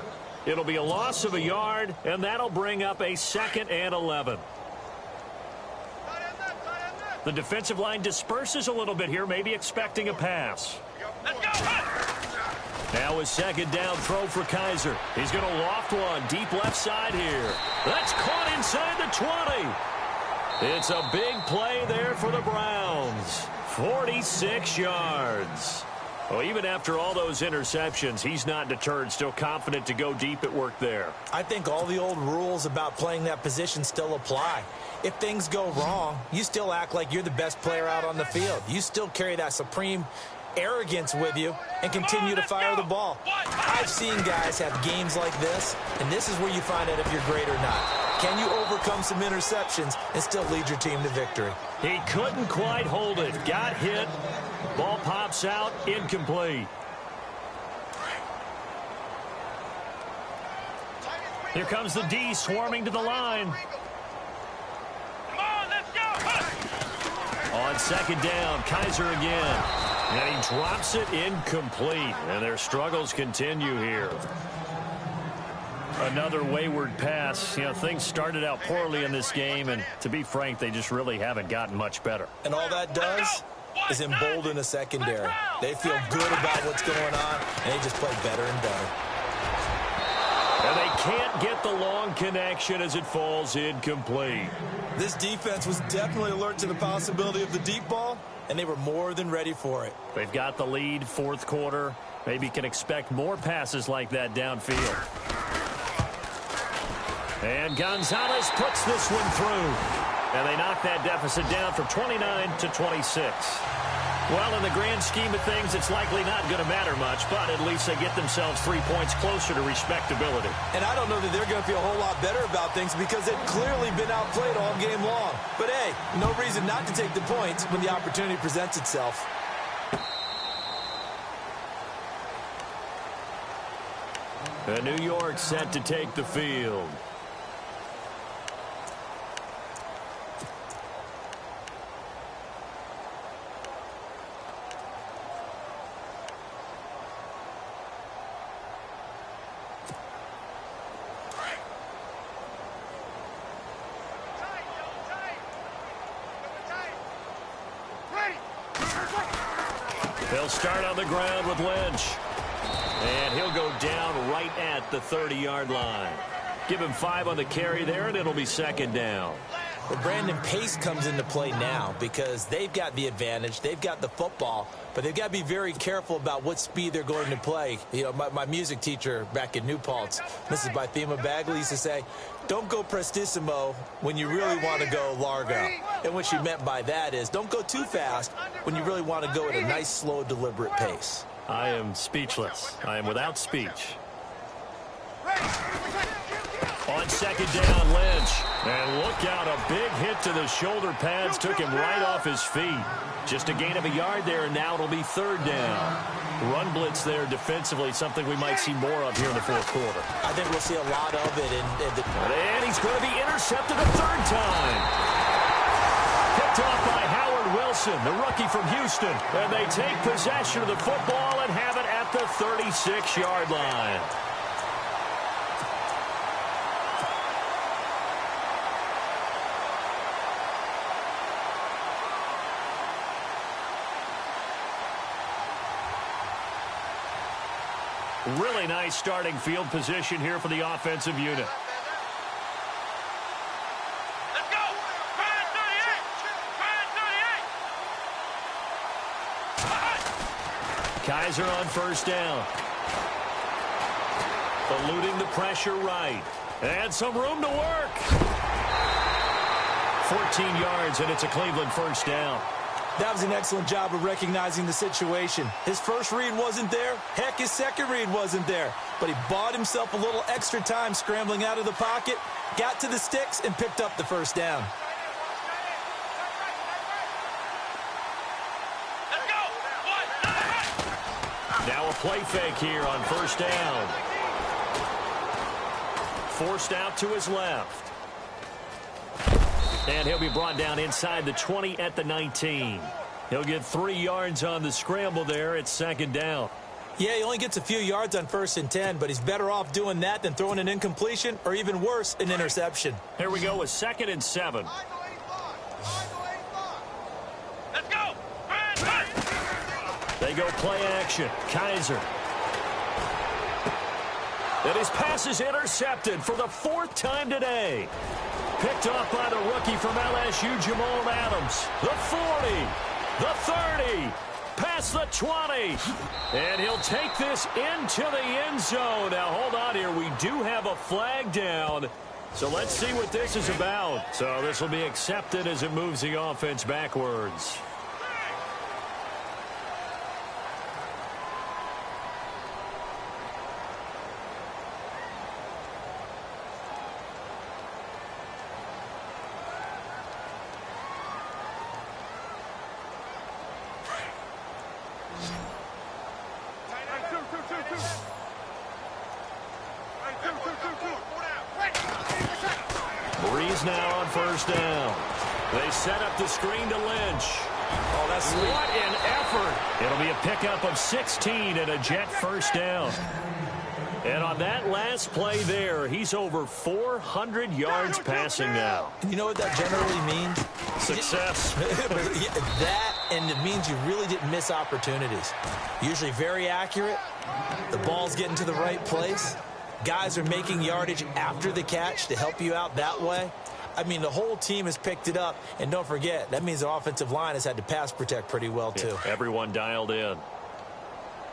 It'll be a loss of a yard, and that'll bring up a 2nd and 11. The defensive line disperses a little bit here, maybe expecting a pass. Let's go! Now a second down throw for Kaiser. He's going to loft one deep left side here. That's caught inside the 20. It's a big play there for the Browns. 46 yards. Well, even after all those interceptions, he's not deterred, still confident to go deep at work there. I think all the old rules about playing that position still apply. If things go wrong, you still act like you're the best player out on the field. You still carry that supreme arrogance with you and continue to fire the ball. I've seen guys have games like this, and this is where you find out if you're great or not. Can you overcome some interceptions and still lead your team to victory? He couldn't quite hold it. Got hit. Ball pops out. Incomplete. Here comes the D swarming to the line. Come on, let's go! On second down, Kaiser again. And he drops it incomplete. And their struggles continue here. Another wayward pass. You know, things started out poorly in this game, and to be frank, they just really haven't gotten much better. And all that does is embolden a secondary. They feel good about what's going on, and they just play better and better. And they can't get the long connection as it falls incomplete. This defense was definitely alert to the possibility of the deep ball, and they were more than ready for it. They've got the lead, fourth quarter. Maybe can expect more passes like that downfield. And Gonzalez puts this one through. And they knock that deficit down from 29 to 26. Well, in the grand scheme of things, it's likely not going to matter much, but at least they get themselves 3 points closer to respectability. And I don't know that they're going to feel a whole lot better about things because they've clearly been outplayed all game long. But, hey, no reason not to take the points when the opportunity presents itself. And New York set to take the field. They'll start on the ground with Lynch. And he'll go down right at the 30-yard line. Give him 5 on the carry there, and it'll be second down. Well, Brandon, pace comes into play now because they've got the advantage. They've got the football, but they've got to be very careful about what speed they're going to play. You know, my music teacher back in New Paltz, Mrs. Bythema Bagley, used to say, don't go prestissimo when you really want to go largo. And what she meant by that is don't go too fast when you really want to go at a nice, slow, deliberate pace. I am speechless. I am without speech. On second down, Lynch. And look out, a big hit to the shoulder pads. Took him right off his feet. Just a gain of a yard there, and now it'll be third down. Run blitz there defensively, something we might see more of here in the fourth quarter. I think we'll see a lot of it. And he's going to be intercepted a third time. Picked off by Howard Wilson, the rookie from Houston. And they take possession of the football and have it at the 36-yard line. Really nice starting field position here for the offensive unit. Let's go! Fire 38! Fire 38! Kaiser on first down. Eluding the pressure right. And some room to work. 14 yards, and it's a Cleveland first down. That was an excellent job of recognizing the situation. His first read wasn't there. Heck, his second read wasn't there. But he bought himself a little extra time scrambling out of the pocket, got to the sticks, and picked up the first down. Let's go! Now a play fake here on first down. Forced out to his left. And he'll be brought down inside the 20 at the 19. He'll get 3 yards on the scramble there. It's second down. Yeah, he only gets a few yards on 1st and 10, but he's better off doing that than throwing an incompletion or even worse, an interception. Here we go with 2nd and 7. Let's go! They go play action. Kaiser. And his pass is intercepted for the 4th time today. Picked off by the rookie from LSU, Jamal Adams. The 40, the 30, past the 20. And he'll take this into the end zone. Now, hold on here. We do have a flag down. So let's see what this is about. So this will be accepted as it moves the offense backwards. Breeze now on first down. They set up the screen to Lynch. Oh, that's sweet. What an effort. It'll be a pickup of 16 and a Jet first down. And on that last play there, he's over 400 yards passing now. You know what that generally means? Success. That, and it means you really didn't miss opportunities. Usually very accurate. The ball's getting to the right place. Guys are making yardage after the catch to help you out that way. I mean, the whole team has picked it up. And don't forget, that means the offensive line has had to pass protect pretty well, too. Yeah, everyone dialed in.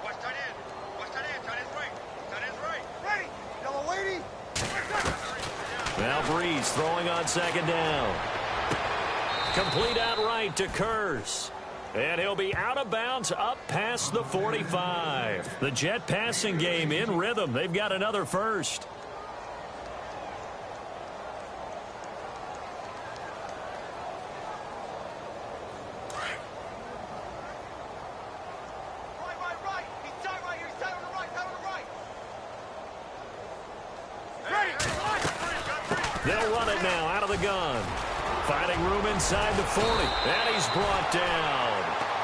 Watch tight end. Watch tight end. Tight end's right. Tight end's right. Ready. Yellow lady. Now Breeze throwing on second down. Complete out right to Kurz. And he'll be out of bounds up past the 45. The Jet passing game in rhythm. They've got another first. Right. He's tight right here. He's tight on the right. Tight on the right. They'll run it now out of the gun. Finding room inside the 40. And he's brought down.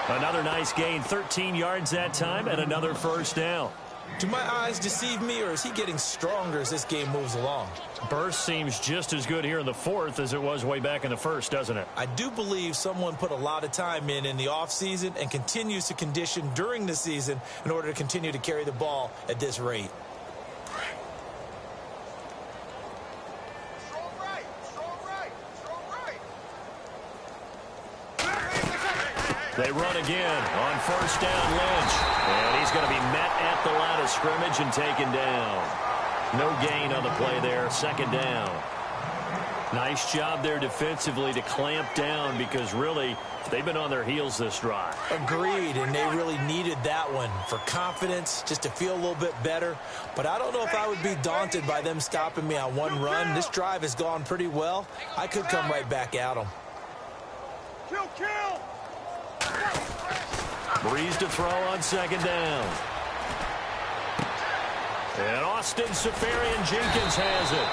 Another nice gain, 13 yards that time, and another first down. Do my eyes deceive me, or is he getting stronger as this game moves along? Burst seems just as good here in the fourth as it was way back in the first, doesn't it? I do believe someone put a lot of time in the offseason and continues to condition during the season in order to continue to carry the ball at this rate. They run again on first down, Lynch. And he's going to be met at the line of scrimmage and taken down. No gain on the play there, second down. Nice job there defensively to clamp down because really they've been on their heels this drive. Agreed, and they really needed that one for confidence, just to feel a little bit better. But I don't know if I would be daunted by them stopping me on one run. This drive has gone pretty well. I could come right back at them. Kill! Breeze to throw on second down. And Austin Safarian-Jenkins has it.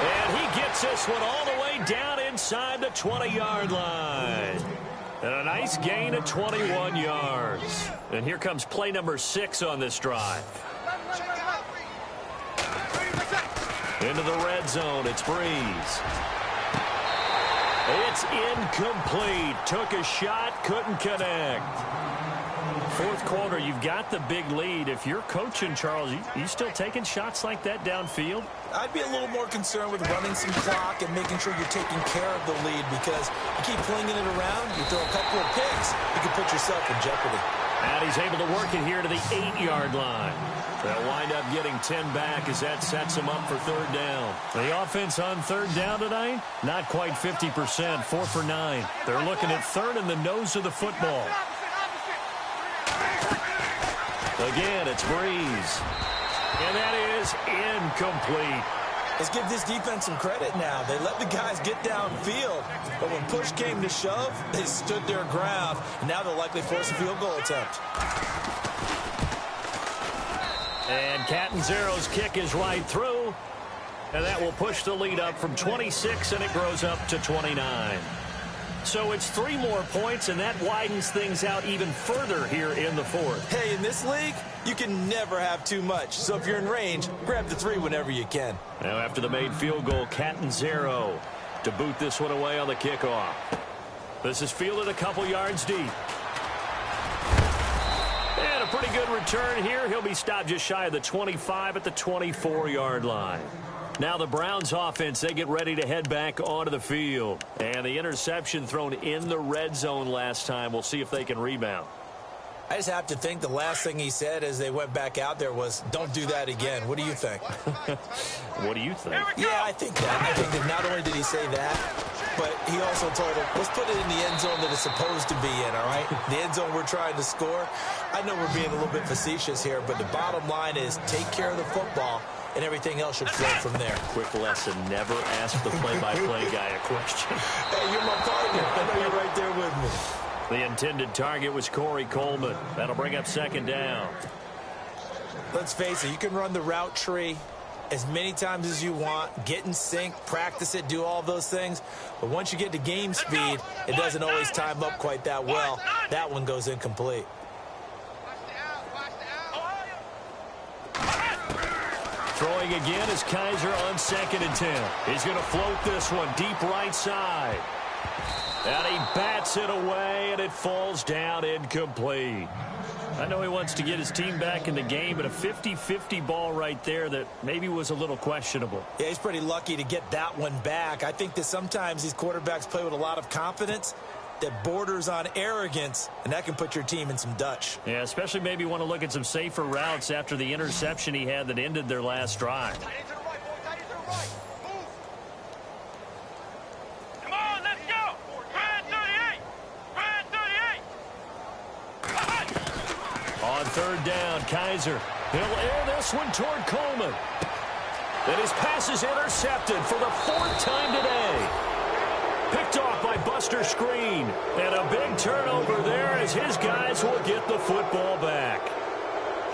And he gets this one all the way down inside the 20-yard line. And a nice gain of 21 yards. And here comes play number 6 on this drive. Into the red zone, it's Breeze. It's incomplete. Took a shot, couldn't connect. Fourth quarter, you've got the big lead. If you're coaching, Charles, you still taking shots like that downfield? I'd be a little more concerned with running some clock and making sure you're taking care of the lead, because you keep flinging it around, you throw a couple of picks, you can put yourself in jeopardy. And he's able to work it here to the 8-yard line. They'll wind up getting 10 back as that sets him up for third down. The offense on third down tonight, not quite 50%, 4 for 9. They're looking at third in the nose of the football. Again, it's Breeze. And that is incomplete. Let's give this defense some credit now. They let the guys get downfield, but when push came to shove, they stood their ground, and now they'll likely force a field goal attempt. And Catanzaro's kick is right through, and that will push the lead up from 26, and it grows up to 29. So it's 3 more points, and that widens things out even further here in the fourth. Hey, in this league, you can never have too much. So if you're in range, grab the 3 whenever you can. Now after the made field goal, Catanzaro to boot this one away on the kickoff. This is fielded a couple yards deep. And a pretty good return here. He'll be stopped just shy of the 25 at the 24-yard line. Now the Browns offense, they get ready to head back onto the field. And the interception thrown in the red zone last time. We'll see if they can rebound. I just have to think the last thing he said as they went back out there was, don't do that again. What do you think? What do you think? Yeah, I think that. I think that not only did he say that, but he also told him, let's put it in the end zone that it's supposed to be in, all right? The end zone we're trying to score. I know we're being a little bit facetious here, but the bottom line is take care of the football, and everything else should flow from there. Quick lesson, never ask the play-by-play guy a question. Hey, you're my partner. I know you're right there with me. The intended target was Corey Coleman. That'll bring up second down. Let's face it, you can run the route tree as many times as you want, get in sync, practice it, do all those things. But once you get to game speed, it doesn't always time up quite that well. That one goes incomplete. Throwing again is Kaiser on 2nd and 10. He's going to float this one deep right side. And he bats it away, and it falls down incomplete. I know he wants to get his team back in the game, but a 50-50 ball right there that maybe was a little questionable. Yeah, he's pretty lucky to get that one back. I think that sometimes these quarterbacks play with a lot of confidence that borders on arrogance, and that can put your team in some Dutch. Yeah, especially maybe want to look at some safer routes after the interception he had that ended their last drive. Come on, let's go! Brad 38! Brad 38! On third down, Kaiser. He'll air this one toward Coleman. And his pass is intercepted for the 4th time today. Picked off by Buster Screen. And a big turnover there as his guys will get the football back.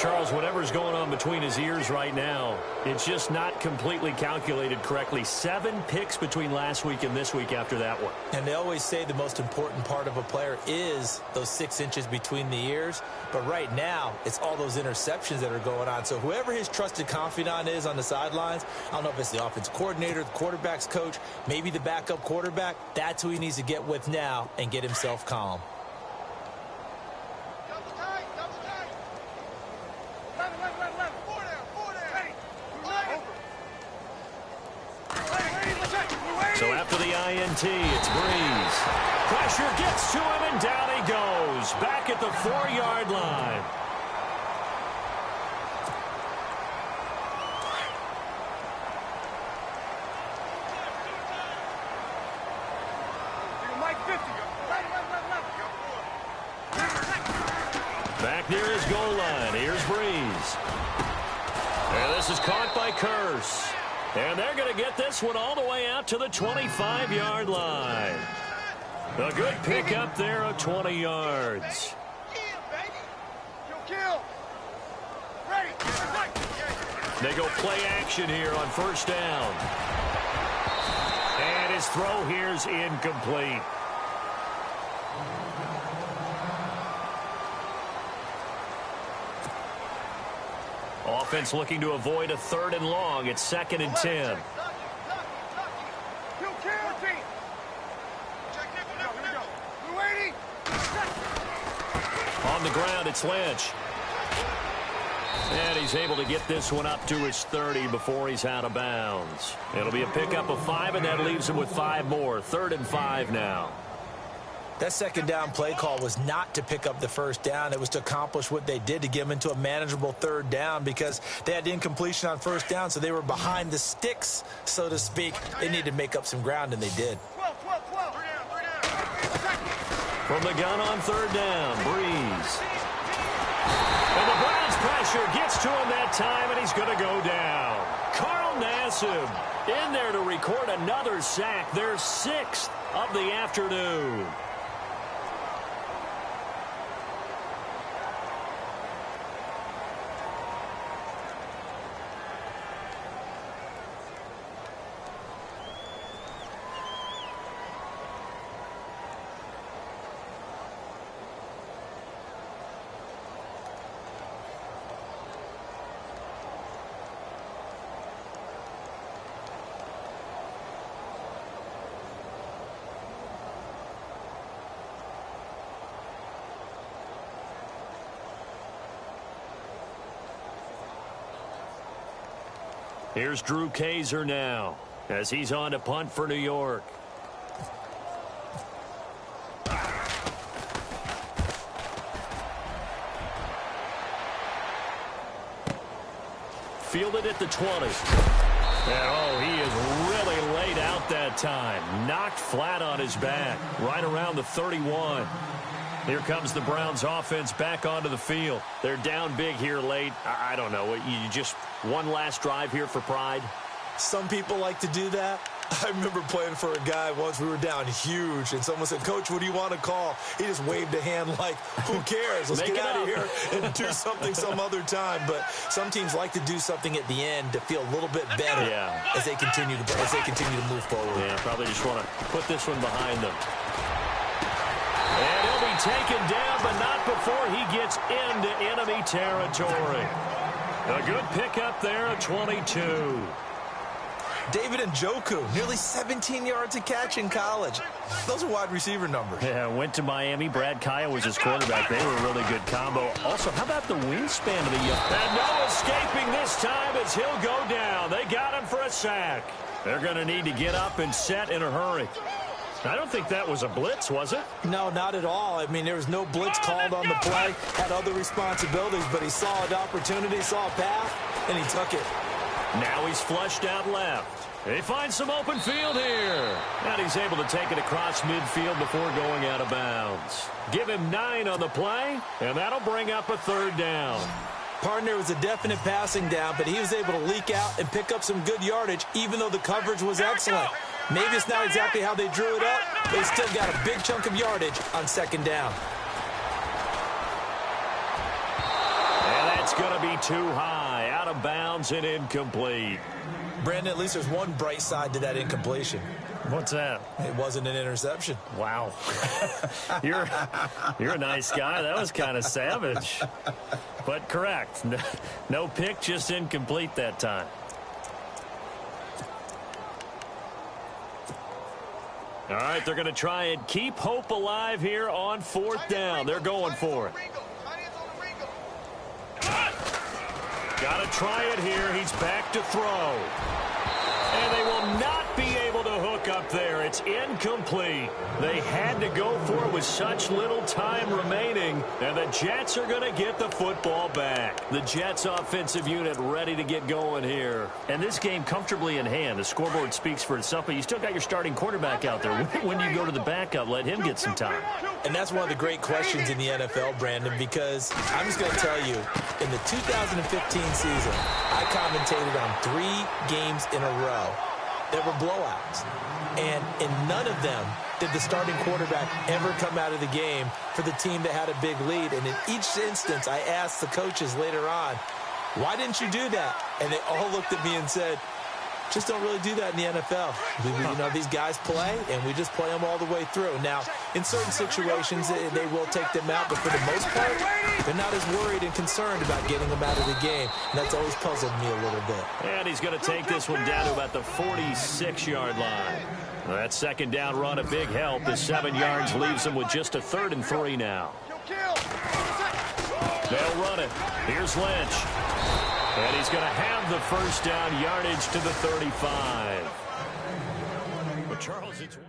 Charles, whatever's going on between his ears right now, it's just not completely calculated correctly. 7 picks between last week and this week after that one. And they always say the most important part of a player is those 6 inches between the ears. But right now, it's all those interceptions that are going on. So whoever his trusted confidant is on the sidelines, I don't know if it's the offense coordinator, the quarterback's coach, maybe the backup quarterback, that's who he needs to get with now and get himself calm. So after the INT, it's Breeze. Pressure gets to him, and down he goes. Back at the 4-yard line. Back near his goal line. Here's Breeze. And this is caught by Curse. And they're going to get this one all the way out to the 25-yard line. A good pickup there of 20 yards. They go play action here on first down. And his throw here's incomplete. Offense looking to avoid a 3rd and long. It's 2nd and 10. On the ground, it's Lynch. And he's able to get this one up to his 30 before he's out of bounds. It'll be a pickup of 5, and that leaves him with 5 more. 3rd and 5 now. That second down play call was not to pick up the first down. It was to accomplish what they did, to get them into a manageable 3rd down, because they had incompletion on first down, so they were behind the sticks, so to speak. They needed to make up some ground, and they did. From the gun on 3rd down, Breeze. And the Browns' pressure gets to him that time, and he's going to go down. Carl Nassib in there to record another sack, their 6th of the afternoon. Here's Drew Kaiser now as he's on to punt for New York. Fielded at the 20. And, he is really laid out that time. Knocked flat on his back, right around the 31. Here comes the Browns offense back onto the field. They're down big here late. I don't know. You just one last drive here for pride? Some people like to do that. I remember playing for a guy once. We were down huge, and someone said, "Coach, what do you want to call?" He just waved a hand like, who cares? Let's get out of here and do something some other time. But some teams like to do something at the end to feel a little bit better as they continue to move forward. Yeah, probably just want to put this one behind them. And he'll be taken down, but not before he gets into enemy territory. A good pickup there at 22. David Njoku, nearly 17 yards a catch in college. Those are wide receiver numbers. Yeah, went to Miami. Brad Kaya was his quarterback. They were a really good combo. Also, how about the wingspan of the young? And no escaping this time as he'll go down. They got him for a sack. They're going to need to get up and set in a hurry. I don't think that was a blitz, was it? No, not at all. I mean, there was no blitz called on the play. Had other responsibilities, but he saw an opportunity, saw a path, and he took it. Now he's flushed out left. He finds some open field here. And he's able to take it across midfield before going out of bounds. Give him 9 on the play, and that'll bring up a 3rd down. Partner was a definite passing down, but he was able to leak out and pick up some good yardage, even though the coverage was excellent. Maybe it's not exactly how they drew it up, but he still got a big chunk of yardage on 2nd down. And that's It's going to be too high, out of bounds and incomplete. Brandon, at least there's one bright side to that incompletion. What's that? It wasn't an interception. Wow. You're a nice guy. That was kind of savage. But correct. No pick, just incomplete that time. All right, they're going to try and keep hope alive here on 4th down. They're going for it. Got to try it here. He's back to throw. And they will not be able to hook up there. It's incomplete. They had to go for it with such little time remaining. And the Jets are going to get the football back. The Jets offensive unit ready to get going here. And this game comfortably in hand. The scoreboard speaks for itself, but you still got your starting quarterback out there. When you go to the backup, let him get some time. And that's one of the great questions in the NFL, Brandon, because I'm just going to tell you, in the 2015 season, I commentated on 3 games in a row that were blowouts. And in none of them did the starting quarterback ever come out of the game for the team that had a big lead. And in each instance, I asked the coaches later on, why didn't you do that? And they all looked at me and said, just don't really do that in the NFL. You know, these guys play, and we just play them all the way through. Now, in certain situations, they will take them out, but for the most part, they're not as worried and concerned about getting them out of the game. And that's always puzzled me a little bit. And he's going to take this one down to about the 46-yard line. That 2nd down run, a big help. The 7 yards leaves him with just a 3rd and 3 now. They'll run it. Here's Lynch. And he's going to have the 1st down yardage to the 35. But Charles, it's